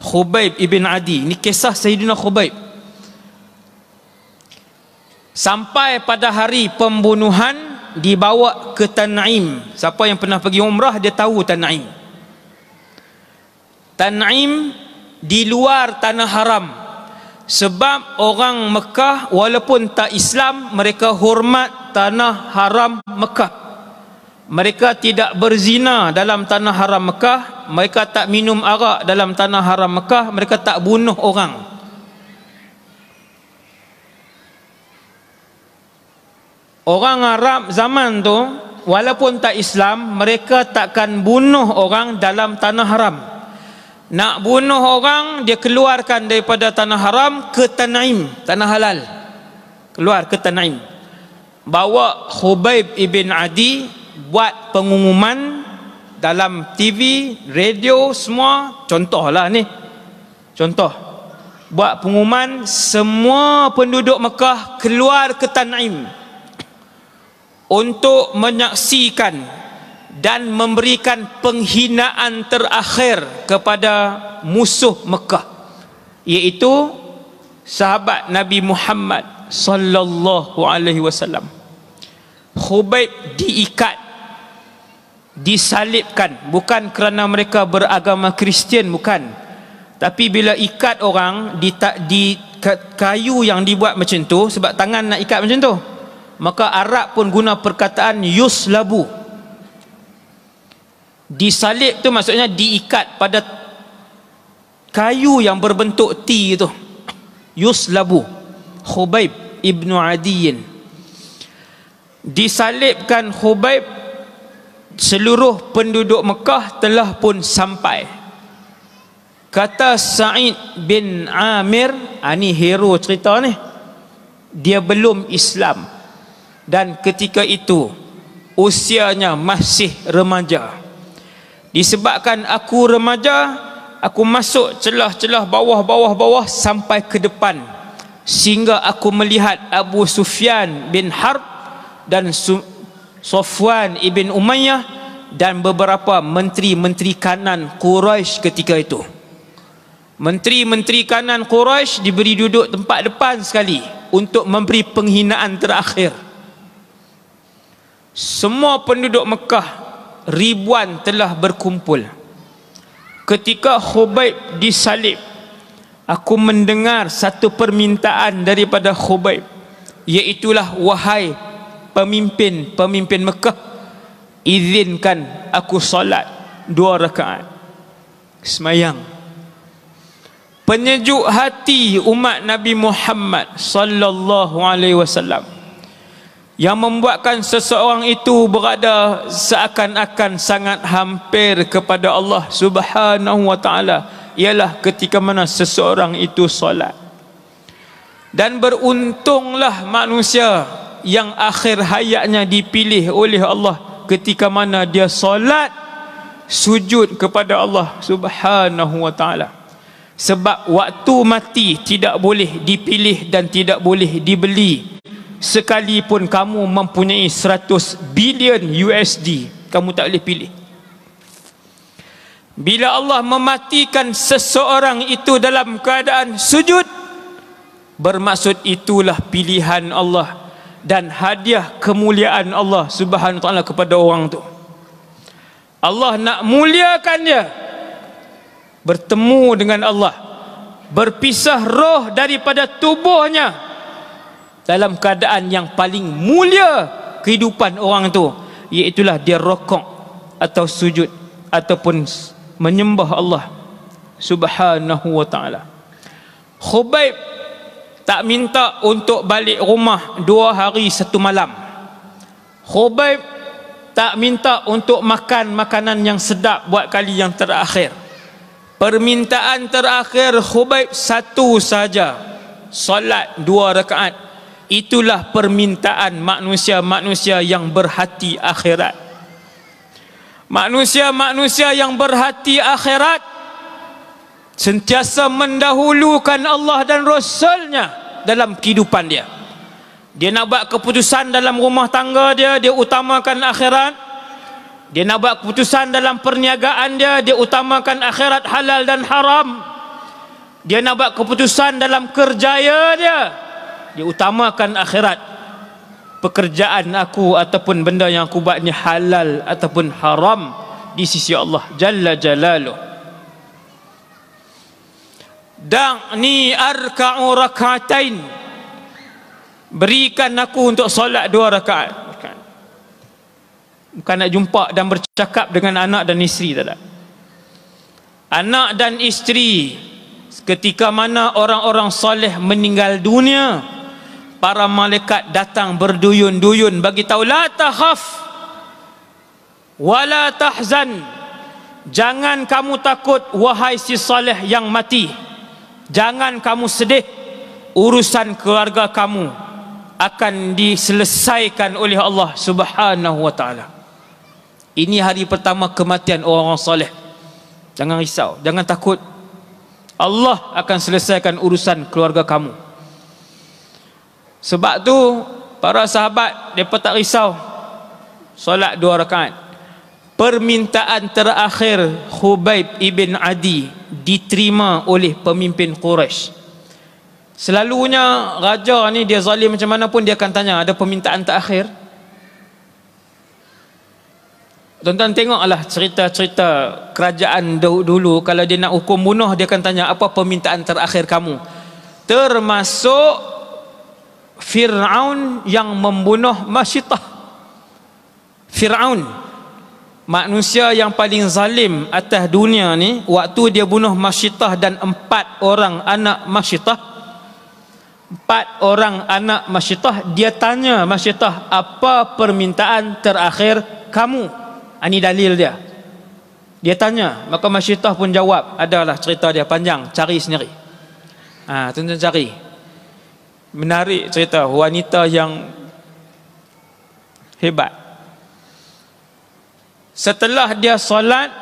Khubayb ibn Adi, ini kisah Sayyidina Khubayb. Sampai pada hari pembunuhan dibawa ke Tan'im. Siapa yang pernah pergi umrah dia tahu Tan'im. Tan'im di luar tanah haram. Sebab orang Mekah walaupun tak Islam, mereka hormat tanah haram Mekah. Mereka tidak berzina dalam tanah haram Mekah, mereka tak minum arak dalam tanah haram Mekah, mereka tak bunuh orang. Orang Arab zaman tu walaupun tak Islam, mereka takkan bunuh orang dalam tanah haram. Nak bunuh orang, dia keluarkan daripada tanah haram ke Tan'im, tanah halal. Keluar ke Tan'im. Bawa Khubayb ibn Adi, buat pengumuman dalam TV, radio, semua. Contohlah ni, contoh. Buat pengumuman, semua penduduk Mekah keluar ke Tan'im untuk menyaksikan dan memberikan penghinaan terakhir kepada musuh Mekah, iaitu sahabat Nabi Muhammad sallallahu alaihi wasallam. Khubayb diikat, disalibkan, bukan kerana mereka beragama Kristian, bukan. Tapi bila ikat orang, kayu yang dibuat macam tu, sebab tangan nak ikat macam tu, maka Arab pun guna perkataan yuslabu. Disalib tu maksudnya diikat pada kayu yang berbentuk T tu. Yuslabu. Khubayb ibnu Adiyin. Disalibkan Khubayb, seluruh penduduk Mekah telah pun sampai. Kata Sa'id bin Amir, ni hero cerita ni, dia belum Islam, dan ketika itu usianya masih remaja. Disebabkan aku remaja, aku masuk celah-celah bawah sampai ke depan, sehingga aku melihat Abu Sufyan bin Harb dan Safwan ibn Umayyah dan beberapa menteri-menteri kanan Quraisy ketika itu. Menteri-menteri kanan Quraisy diberi duduk tempat depan sekali untuk memberi penghinaan terakhir. Semua penduduk Mekah ribuan telah berkumpul. Ketika Khubayb disalib, aku mendengar satu permintaan daripada Khubayb, iaitulah, wahai pemimpin Mekah, izinkan aku solat 2 rakaat semayang. Penyejuk hati umat Nabi Muhammad sallallahu alaihi wasallam, yang membuatkan seseorang itu berada seakan-akan sangat hampir kepada Allah Subhanahu wa taala, ialah ketika mana seseorang itu solat. Dan beruntunglah manusia yang akhir hayatnya dipilih oleh Allah ketika mana dia solat sujud kepada Allah Subhanahu wa taala. Sebab waktu mati tidak boleh dipilih dan tidak boleh dibeli. Sekalipun kamu mempunyai 100 bilion USD, kamu tak boleh pilih. Bila Allah mematikan seseorang itu dalam keadaan sujud, bermaksud itulah pilihan Allah dan hadiah kemuliaan Allah Subhanahu wa taala kepada orang tu. Allah nak muliakan dia, bertemu dengan Allah, berpisah roh daripada tubuhnya dalam keadaan yang paling mulia kehidupan orang tu, iaitulah dia rokok atau sujud ataupun menyembah Allah Subhanahu wa taala. Khubayb tak minta untuk balik rumah 2 hari 1 malam. Khubayb tak minta untuk makan makanan yang sedap buat kali yang terakhir. Permintaan terakhir Khubayb satu saja, solat 2 rakaat. Itulah permintaan manusia-manusia yang berhati akhirat. Manusia-manusia yang berhati akhirat sentiasa mendahulukan Allah dan Rasulnya dalam kehidupan dia. Dia nak buat keputusan dalam rumah tangga dia, dia utamakan akhirat. Dia nak buat keputusan dalam perniagaan dia, dia utamakan akhirat halal dan haram. Dia nak buat keputusan dalam kerjaya dia utamakan akhirat. Pekerjaan aku ataupun benda yang aku buat ni halal ataupun haram di sisi Allah Jalla Jalaluh. Da'ni arka'u rak'atain, berikan aku untuk solat 2 rakaat. Bukan nak jumpa dan bercakap dengan anak dan isteri, tak ada. Anak dan isteri, ketika mana orang-orang soleh meninggal dunia, para malaikat datang berduyun-duyun bagi tahu, la takhaf wala tahzan, jangan kamu takut wahai si soleh yang mati, jangan kamu sedih, urusan keluarga kamu akan diselesaikan oleh Allah Subhanahu wa taala. Ini hari pertama kematian orang-orang soleh. Jangan risau, jangan takut, Allah akan selesaikan urusan keluarga kamu. Sebab tu para sahabat mereka tak risau solat 2 rakaat. Permintaan terakhir Khubayb ibn Adi diterima oleh pemimpin Quraisy. Selalunya raja ni dia zalim macam mana pun dia akan tanya, ada permintaan terakhir? Tuan-tuan tengoklah cerita-cerita kerajaan dulu, kalau dia nak hukum bunuh dia akan tanya, apa permintaan terakhir kamu? termasuk Fir'aun yang membunuh Masyitah. Fir'aun, manusia yang paling zalim atas dunia ni, waktu dia bunuh Masyitah dan 4 orang anak Masyitah, 4 orang anak Masyitah, dia tanya Masyitah, apa permintaan terakhir kamu? Ini dalil dia. Dia tanya, maka Masyitah pun jawab. Adalah cerita dia panjang, cari sendiri. Tuan-tuan cari. Menarik cerita wanita yang hebat. Setelah dia solat,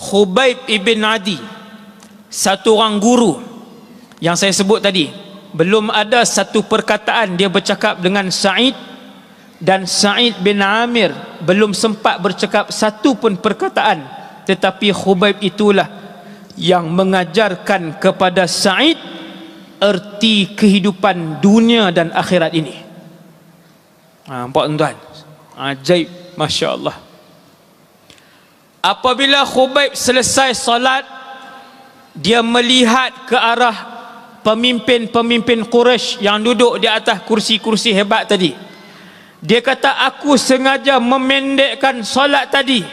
Khubayb ibn Adi, satu orang guru yang saya sebut tadi, belum ada satu perkataan dia bercakap dengan Sa'id, dan Sa'id bin Amir belum sempat bercakap satu pun perkataan, tetapi Khubayb itulah yang mengajarkan kepada Sa'id erti kehidupan dunia dan akhirat ini. Nampak tuan-tuan? Ajaib, Masya Allah. Apabila Khubayb selesai solat, dia melihat ke arah pemimpin-pemimpin Quraisy yang duduk di atas kursi-kursi hebat tadi. Dia kata, aku sengaja memendekkan solat tadi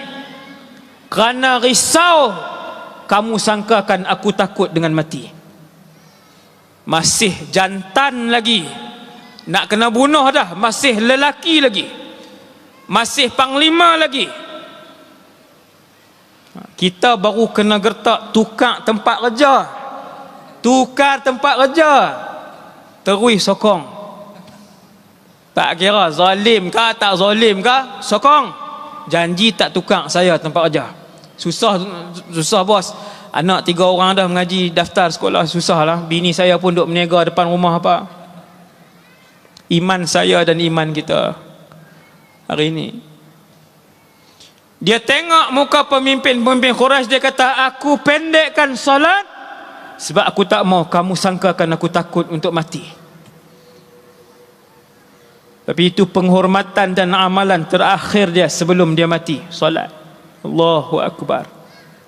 kerana risau kamu sangkakan aku takut dengan mati. Masih jantan lagi, nak kena bunuh dah, masih lelaki lagi, masih panglima lagi. Kita baru kena gertak tukar tempat kerja, tukar tempat kerja, terus sokong. Tak kira zalim kah tak zalim kah, sokong. Janji tak tukar saya tempat kerja. Susah bos. Anak 3 orang dah mengaji daftar sekolah, susah lah. Bini saya pun duduk meniaga depan rumah apa. Iman saya dan iman kita hari ini. Dia tengok muka pemimpin-pemimpin Quraisy, dia kata, aku pendekkan solat sebab aku tak mau kamu sangkakan aku takut untuk mati. Tapi itu penghormatan dan amalan terakhir dia sebelum dia mati, solat. Allahu Akbar.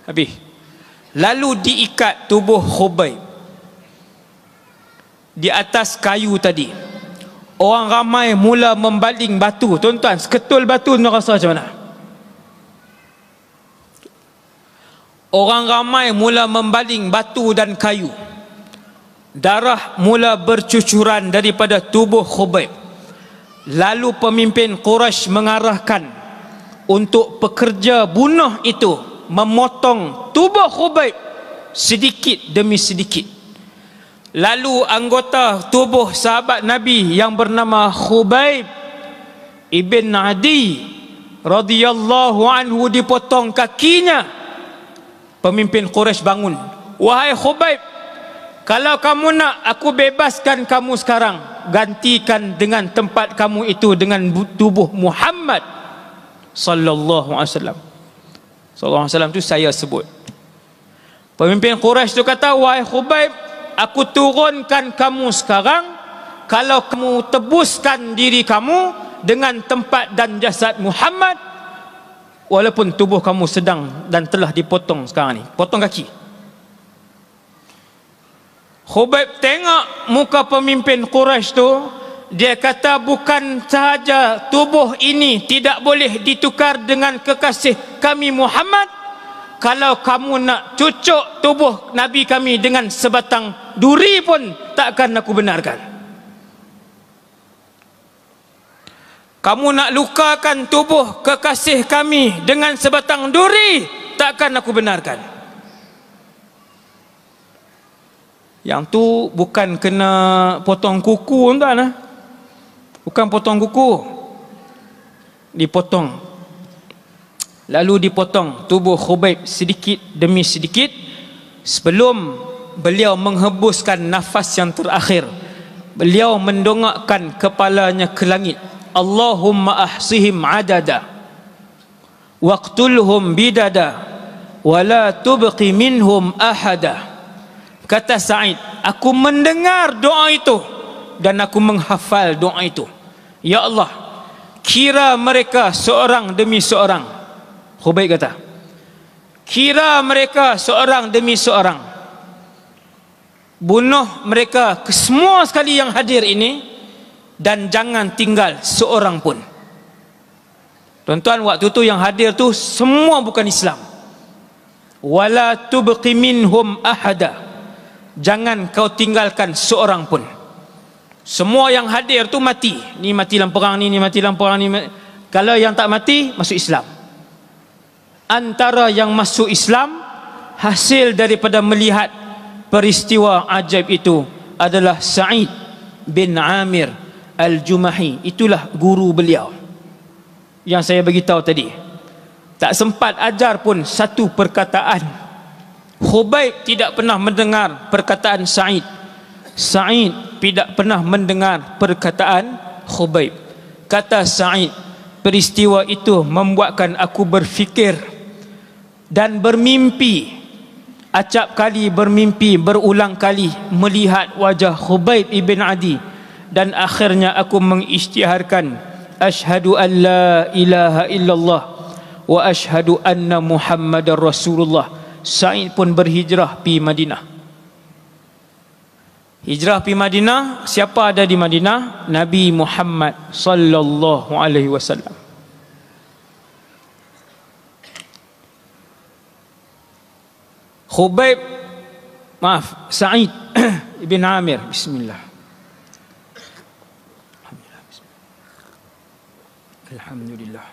Habis. Lalu diikat tubuh Khubayb di atas kayu tadi. Orang ramai mula membaling batu. Tuan-tuan, seketul batu tuan rasa macam mana? Orang ramai mula membaling batu dan kayu. Darah mula bercucuran daripada tubuh Khubayb. Lalu pemimpin Quraisy mengarahkan untuk pekerja bunuh itu memotong tubuh Khubayb sedikit demi sedikit. Lalu anggota tubuh sahabat Nabi yang bernama Khubayb ibn Adi radhiyallahu anhu dipotong kakinya. Pemimpin Quraisy bangun. Wahai Khubayb, kalau kamu nak aku bebaskan kamu sekarang, gantikan dengan tempat kamu itu dengan tubuh Muhammad sallallahu alaihi wasallam. Sallallahu alaihi wasallam tu saya sebut. Pemimpin Quraisy tu kata, wahai Khubayb, aku turunkan kamu sekarang. Kalau kamu tebuskan diri kamu dengan tempat dan jasad Muhammad, walaupun tubuh kamu sedang dan telah dipotong sekarang ni, potong kaki. Khubayb tengok muka pemimpin Quraisy tu, dia kata, bukan sahaja tubuh ini tidak boleh ditukar dengan kekasih kami Muhammad, kalau kamu nak cucuk tubuh Nabi kami dengan sebatang duri pun takkan aku benarkan. Kamu nak lukakan tubuh kekasih kami dengan sebatang duri, takkan aku benarkan. Yang tu bukan kena potong kuku tuan-tuan. Bukan potong kuku, dipotong. Lalu dipotong tubuh Khubayb sedikit demi sedikit sebelum beliau menghembuskan nafas yang terakhir. Beliau mendongakkan kepalanya ke langit. Allahumma ahsihim adada waqtulhum bidada wala tubqi minhum ahada. Kata Sa'id, aku mendengar doa itu dan aku menghafal doa itu. Ya Allah, kira mereka seorang demi seorang. Khubayb kata, kira mereka seorang demi seorang. bunuh mereka semua sekali yang hadir ini, dan jangan tinggal seorang pun. Tuan-tuan, waktu tu yang hadir tu semua bukan Islam. Wala tubqi minhum ahada, jangan kau tinggalkan seorang pun. Semua yang hadir tu mati. Ni mati dalam perang ni mati dalam perang ni. Kalau yang tak mati, masuk Islam. Antara yang masuk Islam hasil daripada melihat peristiwa ajaib itu adalah Sa'id bin Amir Al-Jumahi. Itulah guru beliau yang saya beritahu tadi. Tak sempat ajar pun satu perkataan. Khubayb tidak pernah mendengar perkataan Sa'id. Sa'id tidak pernah mendengar perkataan Khubayb. Kata Sa'id, peristiwa itu membuatkan aku berfikir dan bermimpi. Acap kali bermimpi berulang kali melihat wajah Khubayb ibn Adi, dan akhirnya aku mengisytiharkan asyhadu an la ilaha illallah wa asyhadu anna Muhammadar Rasulullah. Sa'id pun berhijrah pi Madinah. Hijrah pi Madinah, siapa ada di Madinah? Nabi Muhammad sallallahu alaihi wasallam. Sa'id ibn Amir, bismillah. Alhamdulillah.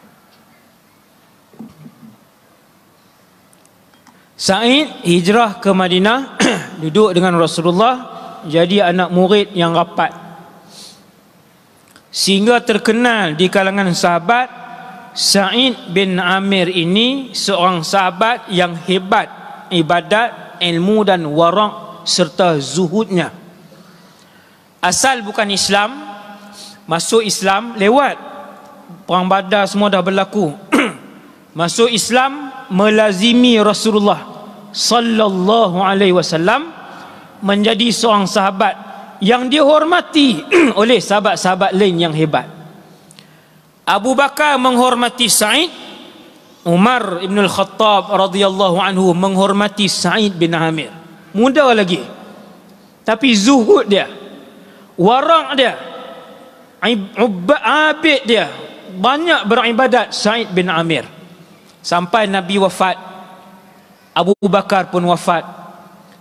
Sa'id hijrah ke Madinah, duduk dengan Rasulullah, jadi anak murid yang rapat, sehingga terkenal di kalangan sahabat. Sa'id bin Amir ini seorang sahabat yang hebat ibadat, ilmu dan wara' serta zuhudnya. Asal bukan Islam, masuk Islam lewat perang Badar, semua dah berlaku. Masuk Islam, melazimi Rasulullah sallallahu alaihi wasallam, menjadi seorang sahabat yang dihormati oleh sahabat-sahabat lain yang hebat. Abu Bakar menghormati Sa'id, Umar ibn al-Khattab radhiyallahu anhu menghormati Sa'id bin Amir. Muda lagi, tapi zuhud dia, wara' dia, abid dia, banyak beribadat Sa'id bin Amir. Sampai Nabi wafat, Abu Bakar pun wafat,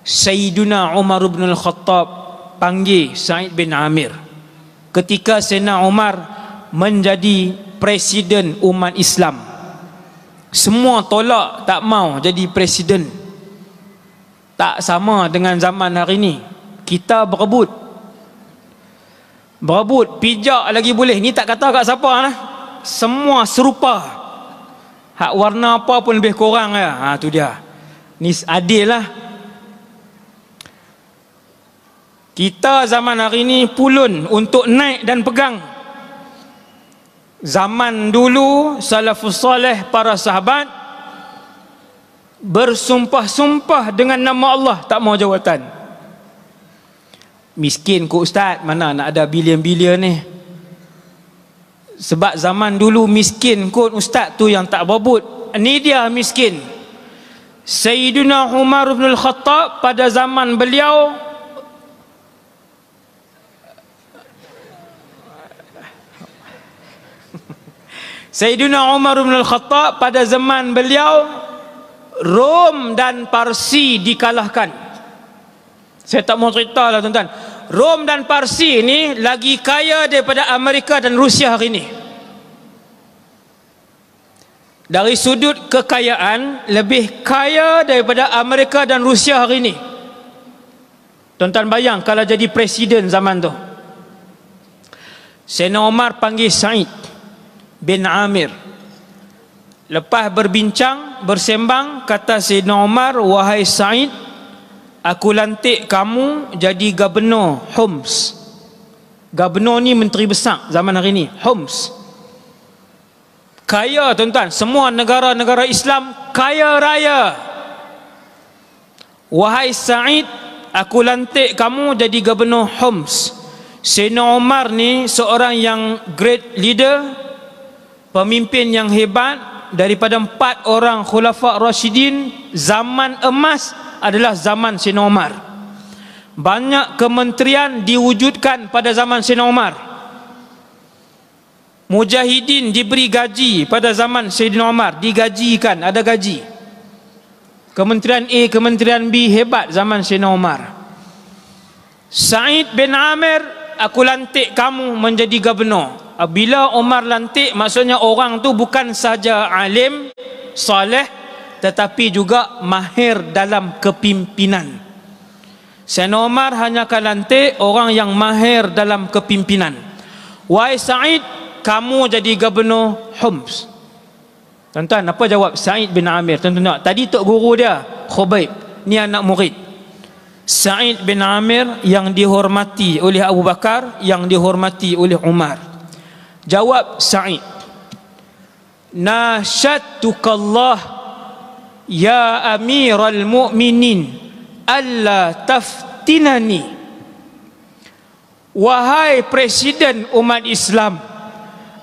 Sayyiduna Umar bin al-Khattab panggil Sa'id bin Amir. Ketika Sayyidina Umar menjadi presiden umat Islam, semua tolak, tak mau jadi presiden. Tak sama dengan zaman hari ini. Kita berebut, pijak lagi boleh. Ni tak kata kat siapa lah, semua serupa. Hak warna apa pun lebih kurang ya. Tu dia. Ni adil lah. Kita zaman hari ini pulun untuk naik dan pegang. Zaman dulu salafus saleh, para sahabat bersumpah-sumpah dengan nama Allah, tak mau jawatan. Miskin kot ustaz, mana nak ada bilion-bilion ni. Sebab zaman dulu miskin kot ustaz tu yang tak berebut. Ni dia miskin. Sayyiduna Umar bin al-Khattab pada zaman beliau, Sayyidina Umar bin al-Khattab pada zaman beliau, Rom dan Parsi dikalahkan. Saya tak mau cerita lah tuan-tuan. Rom dan Parsi ini lagi kaya daripada Amerika dan Rusia hari ini. Dari sudut kekayaan, lebih kaya daripada Amerika dan Rusia hari ini. Tuan-tuan bayang kalau jadi presiden zaman tu. Sayyidina Umar panggil Sa'id bin Amir. Lepas berbincang, bersembang, kata Sayyidina Umar, wahai Sa'id, aku lantik kamu jadi gubernur Homs. Gubernur ni menteri besar zaman hari ni, Homs. Kaya tuan-tuan, semua negara-negara Islam kaya raya. Wahai Sa'id, aku lantik kamu jadi gubernur Homs. Sayyidina Umar ni seorang yang great leader, pemimpin yang hebat. Daripada 4 orang khulafa Rashidin, zaman emas adalah zaman Sayyidina Umar. Banyak kementerian diwujudkan pada zaman Sayyidina Umar. Mujahidin diberi gaji pada zaman Sayyidina Umar, digajikan, ada gaji. Kementerian A, Kementerian B hebat zaman Sayyidina Umar. Sa'id bin Amir, aku lantik kamu menjadi gubernur. Bila Umar lantik, maksudnya orang tu bukan saja alim, soleh, tetapi juga mahir dalam kepimpinan. Sayyidina Umar hanya akan lantik orang yang mahir dalam kepimpinan. Wahai Sa'id, kamu jadi gubernur Homs. Tuan-tuan, apa jawab Sa'id bin Amir? Tuan-tuan, tadi tok guru dia Khubayb, ni anak murid. Sa'id bin Amir yang dihormati oleh Abu Bakar, yang dihormati oleh Umar. Jawab Sa'id, nasyattukallah ya amiral mu'minin alla taftinani. Wahai presiden umat Islam,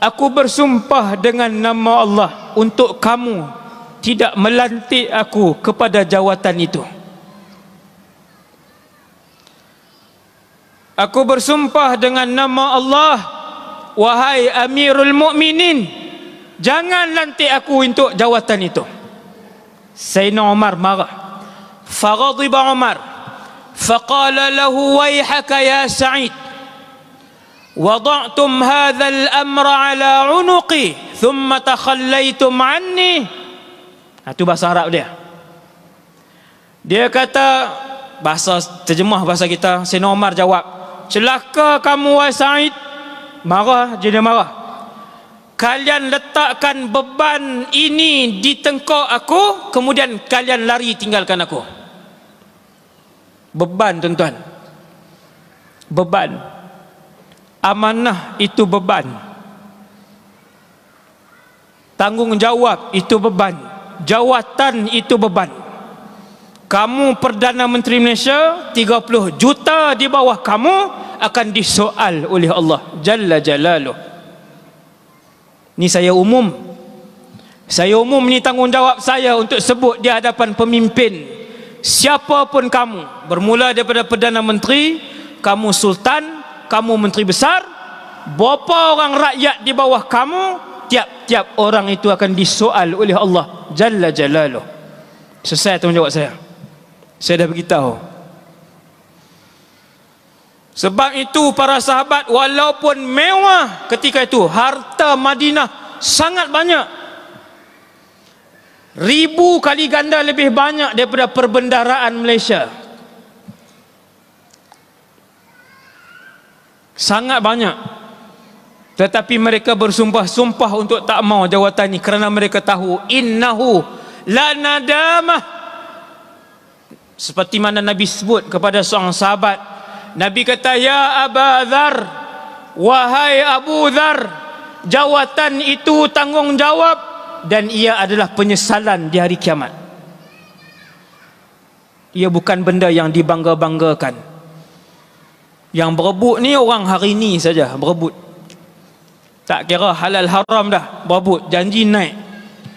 aku bersumpah dengan nama Allah untuk kamu tidak melantik aku kepada jawatan itu. Aku bersumpah dengan nama Allah, wahai Amirul Mukminin, jangan lantik aku untuk jawatan itu. Sayyidina Umar marah. Faghadiba Umar, faqala lahu wayhaka ya Sa'id, wada'tum hadha al-amra ala unuqi thumma takhallaytum anni. Itu bahasa Arab dia. Dia kata, bahasa terjemah bahasa kita, Sayyidina Umar jawab, celaka kamu wahai Sa'id. Marah, jadi marah. Kalian letakkan beban ini di tengkok aku, kemudian kalian lari tinggalkan aku. Beban, tuan-tuan. Beban. Amanah itu beban. Tanggungjawab itu beban. Jawatan itu beban. Kamu Perdana Menteri Malaysia, 30 juta di bawah kamu akan disoal oleh Allah Jalla Jalaluh. Ni saya umum. Saya umum, ni tanggungjawab saya untuk sebut di hadapan pemimpin. Siapa pun kamu, bermula daripada Perdana Menteri, kamu Sultan, kamu Menteri Besar, berapa orang rakyat di bawah kamu, tiap-tiap orang itu akan disoal oleh Allah Jalla Jalaluh. Selesai tanggungjawab saya. Saya dah beritahu. Sebab itu para sahabat, walaupun mewah ketika itu, harta Madinah sangat banyak, 1000 kali ganda lebih banyak daripada perbendaharaan Malaysia. Sangat banyak. Tetapi mereka bersumpah-sumpah untuk tak mau jawatan ini, kerana mereka tahu innahu la nadamah. Seperti mana Nabi sebut kepada seorang sahabat, Nabi kata, ya Aba Dhar, wahai Abu Dhar, jawatan itu tanggungjawab dan ia adalah penyesalan di hari kiamat. Ia bukan benda yang dibangga-banggakan. Yang berebut ni orang hari ni saja berebut. Tak kira halal haram dah, berebut, janji naik.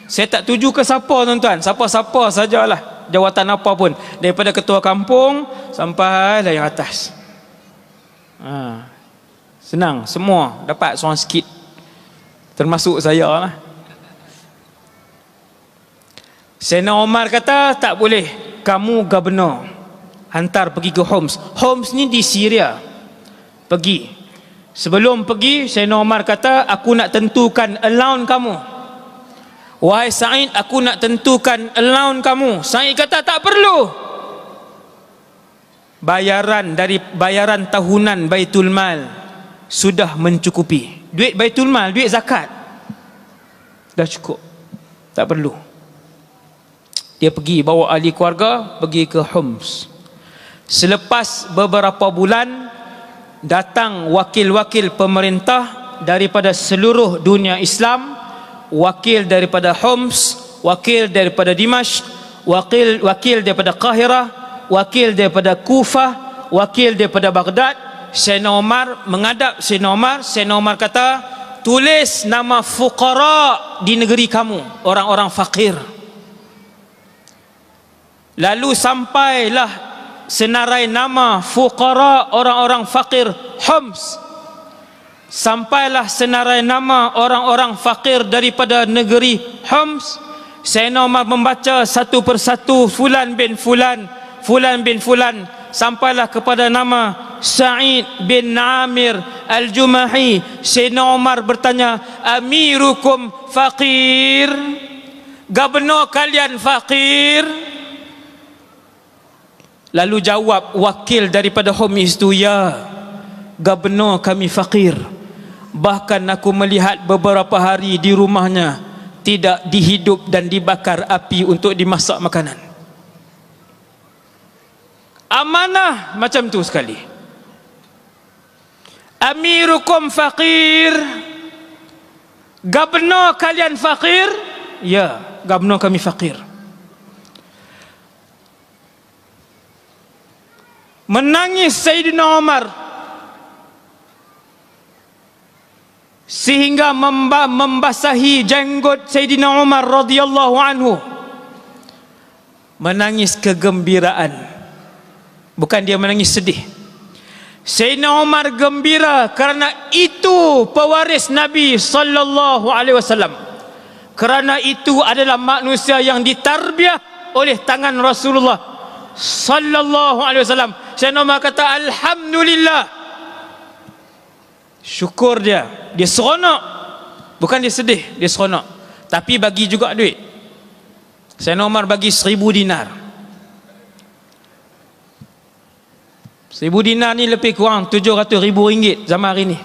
Saya tak tuju ke siapa, tuan-tuan, siapa-siapa sajalah, jawatan apa pun, daripada ketua kampung sampai lah yang atas. Senang, semua dapat seorang sikit, termasuk saya lah. Sayyidina Umar kata, tak boleh, kamu gubernur, hantar pergi ke Homs. Homs ni di Syria. Pergi. Sebelum pergi, Sayyidina Umar kata, aku nak tentukan allowance kamu. Wahai Sa'id, aku nak tentukan allowance kamu. Sa'id kata, tak perlu. Bayaran tahunan Baitul Mal sudah mencukupi. Duit Baitul Mal, duit zakat, dah cukup, tak perlu. Dia pergi bawa ahli keluarga, pergi ke Homs. Selepas beberapa bulan, datang wakil-wakil pemerintah daripada seluruh dunia Islam, wakil daripada Homs, wakil daripada Dimashq, wakil daripada Qahirah, wakil daripada Kufah, wakil daripada Baghdad. Sayyidina Umar menghadap Sayyidina Umar. Sayyidina Umar kata, tulis nama fuqara di negeri kamu, orang-orang fakir. Lalu sampailah senarai nama fuqara, orang-orang fakir Homs. Sampailah senarai nama orang-orang fakir daripada negeri Homs. Sayyidina Umar membaca satu persatu fulan bin fulan, fulan bin fulan, sampailah kepada nama Sa'id bin Amir Al-Jumahi. Sayyidina Umar bertanya, amirukum faqir? Gubernur kalian fakir? Lalu jawab wakil daripada Homs itu, ya, gubernur kami fakir. Bahkan aku melihat beberapa hari di rumahnya tidak dihidup dan dibakar api untuk dimasak makanan. Amanah macam tu sekali. Amirukum faqir? Gubernur kalian fakir? Ya, gubernur kami fakir. Menangis Sayyidina Umar sehingga membasahi jenggot Sayyidina Umar radhiyallahu anhu. Menangis kegembiraan, bukan dia menangis sedih. Sayyidina Umar gembira kerana itu pewaris Nabi sallallahu alaihi wasallam. Kerana itu adalah manusia yang ditarbiah oleh tangan Rasulullah sallallahu alaihi wasallam. Sayyidina Umar kata alhamdulillah. Syukur dia seronok. Bukan dia sedih, dia seronok. Tapi bagi juga duit. Sayyidina Umar bagi 1000 dinar. 1000 dinar ni lebih kurang 700 ribu ringgit zaman hari ni.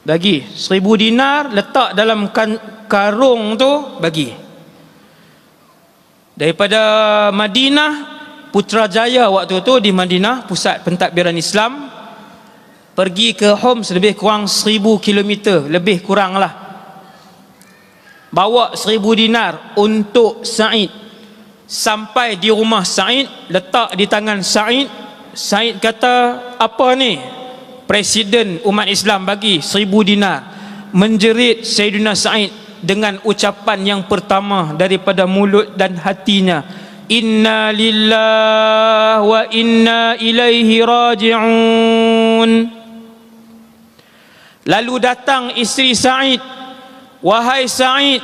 Bagi 1000 dinar, letak dalam karung tu, bagi. Daripada Madinah, Putrajaya waktu tu di Madinah, pusat pentadbiran Islam, pergi ke Homs lebih kurang 1000 kilometer, lebih kurang lah. Bawa 1000 dinar untuk Sa'id. Sampai di rumah Sa'id, letak di tangan Sa'id. Sa'id kata, apa ni? Presiden umat Islam bagi 1000 dinar. Menjerit Sayyidina Sa'id dengan ucapan yang pertama daripada mulut dan hatinya, inna lillahi wa inna ilaihi raji'un. Lalu datang isteri Sa'id, wahai Sa'id,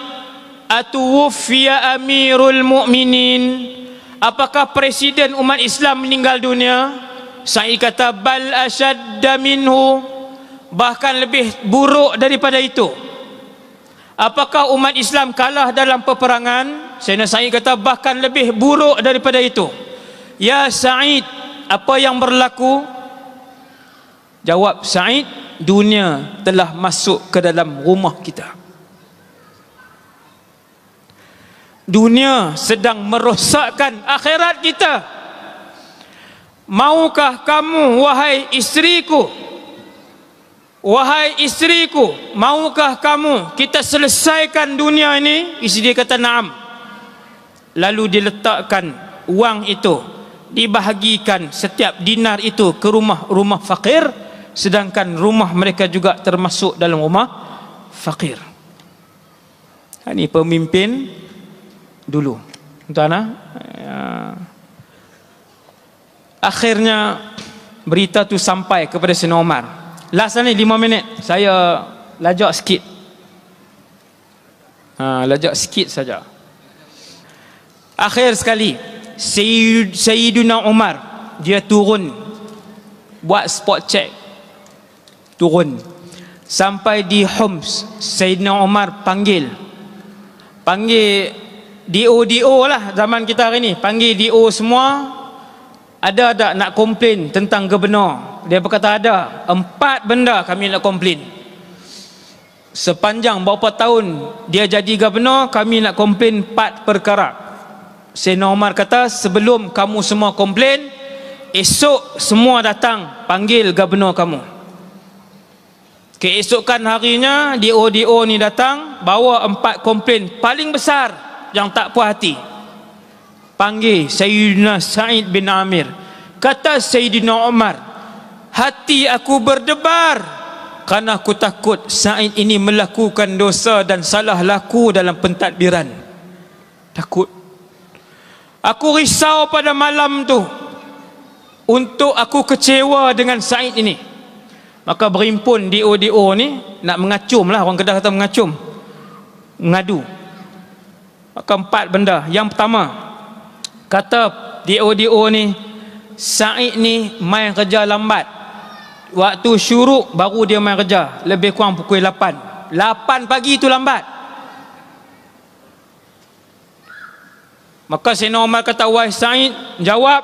atuwuffiya amirul mu'minin? Apakah presiden umat Islam meninggal dunia? Sa'id kata, bal ashadda minhu, bahkan lebih buruk daripada itu. Apakah umat Islam kalah dalam peperangan? Sayyidina Sa'id kata, bahkan lebih buruk daripada itu. Ya Sa'id, apa yang berlaku? Jawab Sa'id, dunia telah masuk ke dalam rumah kita. Dunia sedang merosakkan akhirat kita. Maukah kamu, wahai isteriku, wahai isteriku, maukah kamu kita selesaikan dunia ini? Isteri dia kata na'am. Lalu diletakkan wang itu, dibahagikan setiap dinar itu ke rumah-rumah fakir, sedangkan rumah mereka juga termasuk dalam rumah fakir. Ini pemimpin dulu, tuan-tuan. Akhirnya berita tu sampai kepada Sayyidina Umar. Last ni 5 minit, saya lajak sikit. Lajak sikit saja. Akhir sekali Sayyidina Umar dia turun buat spot check, turun sampai di Homs. Sayyidina Umar panggil DO lah zaman kita hari ni, panggil DO semua. Ada tak nak komplain tentang gubernur? Dia berkata ada. 4 benda kami nak komplain. Sepanjang berapa tahun dia jadi gubernur, kami nak komplain 4 perkara. Sayyidina Umar kata, sebelum kamu semua komplain, esok semua datang panggil gubernur kamu. Keesokan harinya DO ni datang, bawa 4 komplain paling besar yang tak puas hati. Panggil Sayyidina Sa'id bin Amir. Kata Sayyidina Umar, hati aku berdebar kerana aku takut Sa'id ini melakukan dosa dan salah laku dalam pentadbiran. Takut. Aku risau pada malam tu untuk aku kecewa dengan Said ini. Maka berhimpun DO ni nak mengacum lah, orang Kedah kata mengacum, mengadu. Maka 4 benda. Yang pertama, kata DO ni, Said ni main kerja lambat. Waktu syuruk baru dia main kerja, lebih kurang pukul 8 pagi tu lambat. Maka Sayyidina Umar kata, wahai Said, jawab,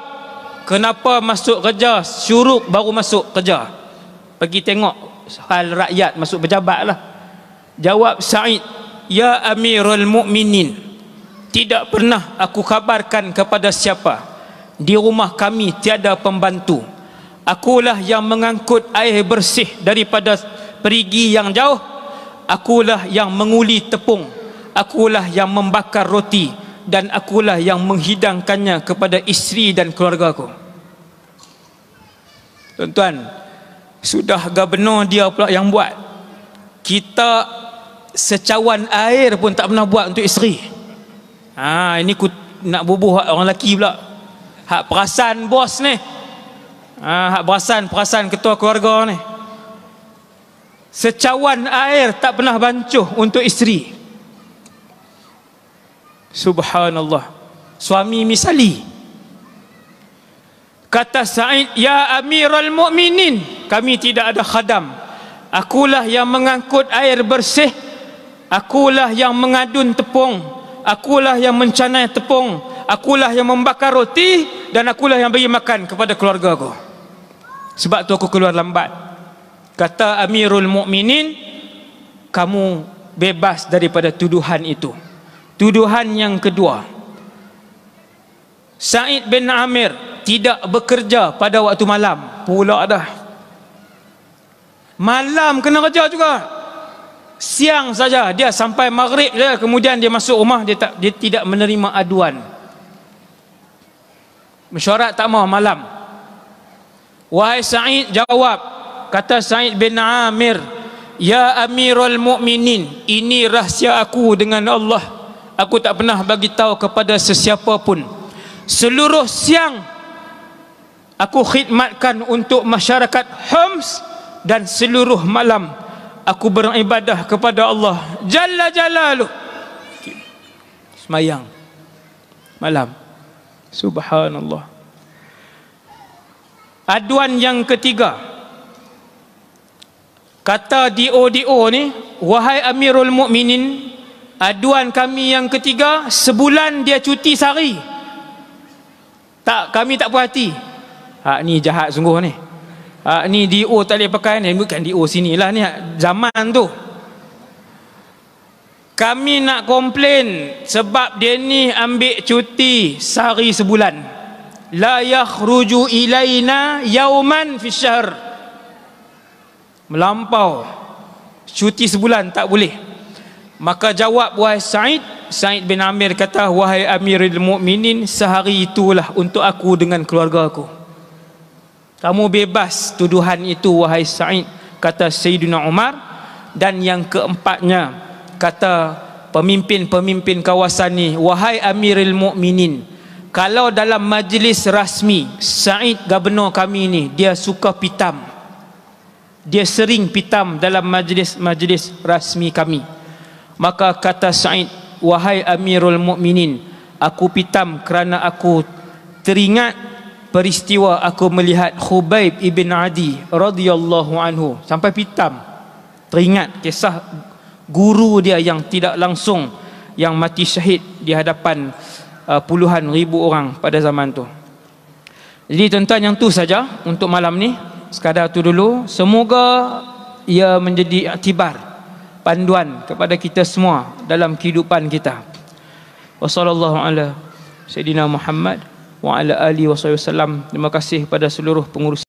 kenapa masuk kerja syuruk baru masuk kerja? Pergi tengok hal rakyat, masuk pejabat lah. Jawab Said, ya Amirul Mukminin, tidak pernah aku kabarkan kepada siapa, di rumah kami tiada pembantu. Akulah yang mengangkut air bersih daripada perigi yang jauh. Akulah yang menguli tepung. Akulah yang membakar roti. Dan akulah yang menghidangkannya kepada isteri dan keluarga aku. Tuan-tuan, sudah gubernur dia pula yang buat. Kita secawan air pun tak pernah buat untuk isteri. Ini nak bubuh hak orang lelaki pula. Hak perasan bos ni. Hak perasan ketua keluarga ni. Secawan air tak pernah bancuh untuk isteri. Subhanallah. Suami misali. Kata Said, ya Amirul Mukminin, kami tidak ada khadam. Akulah yang mengangkut air bersih. Akulah yang mengadun tepung. Akulah yang mencanai tepung. Akulah yang membakar roti. Dan akulah yang bagi makan kepada keluarga aku. Sebab tu aku keluar lambat. Kata Amirul Mukminin, kamu bebas daripada tuduhan itu. Tuduhan yang kedua, Said bin Amir tidak bekerja pada waktu malam. Pula dah, malam kena kerja juga. Siang saja dia sampai maghrib je, kemudian dia masuk rumah. Dia tidak menerima aduan. Mesyuarat tak mau malam. Wahai Said, jawab. Kata Said bin Amir, ya Amirul Mukminin, ini rahsia aku dengan Allah. Aku tak pernah bagi tahu kepada sesiapa pun. Seluruh siang aku khidmatkan untuk masyarakat Homs, dan seluruh malam aku beribadah kepada Allah Jalla Jalaluh. Semayang malam. Subhanallah. Aduan yang ketiga, kata DO ni, wahai Amirul Mukminin, aduan kami yang ketiga, sebulan dia cuti sehari. Kami tak puas hati. Ni jahat sungguh ni. Ni DO tak boleh pakai ni. Bukan DO sinilah ni, zaman tu. Kami nak komplain sebab dia ni ambil cuti sehari sebulan. La yakhruju ilaina yauman fi syahr. Melampau. Cuti sebulan tak boleh. Maka jawab wahai Said bin Amir kata, wahai Amirul Mukminin, sehari itulah untuk aku dengan keluarga aku. Kamu bebas tuduhan itu wahai Said, kata Sayyidina Umar. Dan yang keempatnya, kata pemimpin-pemimpin kawasan ni, wahai Amirul Mukminin, kalau dalam majlis rasmi, Said gubernur kami ni, dia suka pitam. Dia sering pitam dalam majlis rasmi kami. Maka kata Said, wahai Amirul Mukminin, aku pitam kerana aku teringat peristiwa aku melihat Khubayb ibn Adi radhiyallahu anhu. Sampai pitam, teringat kisah guru dia yang tidak langsung, yang mati syahid di hadapan puluhan ribu orang pada zaman tu. Jadi tuan-tuan, yang tu saja untuk malam ni. Sekadar tu dulu. Semoga ia menjadi iktibar, panduan kepada kita semua dalam kehidupan kita. Wassallallahu ala Sayyidina Muhammad wa ala alihi wasallam. Terima kasih kepada seluruh pengurus.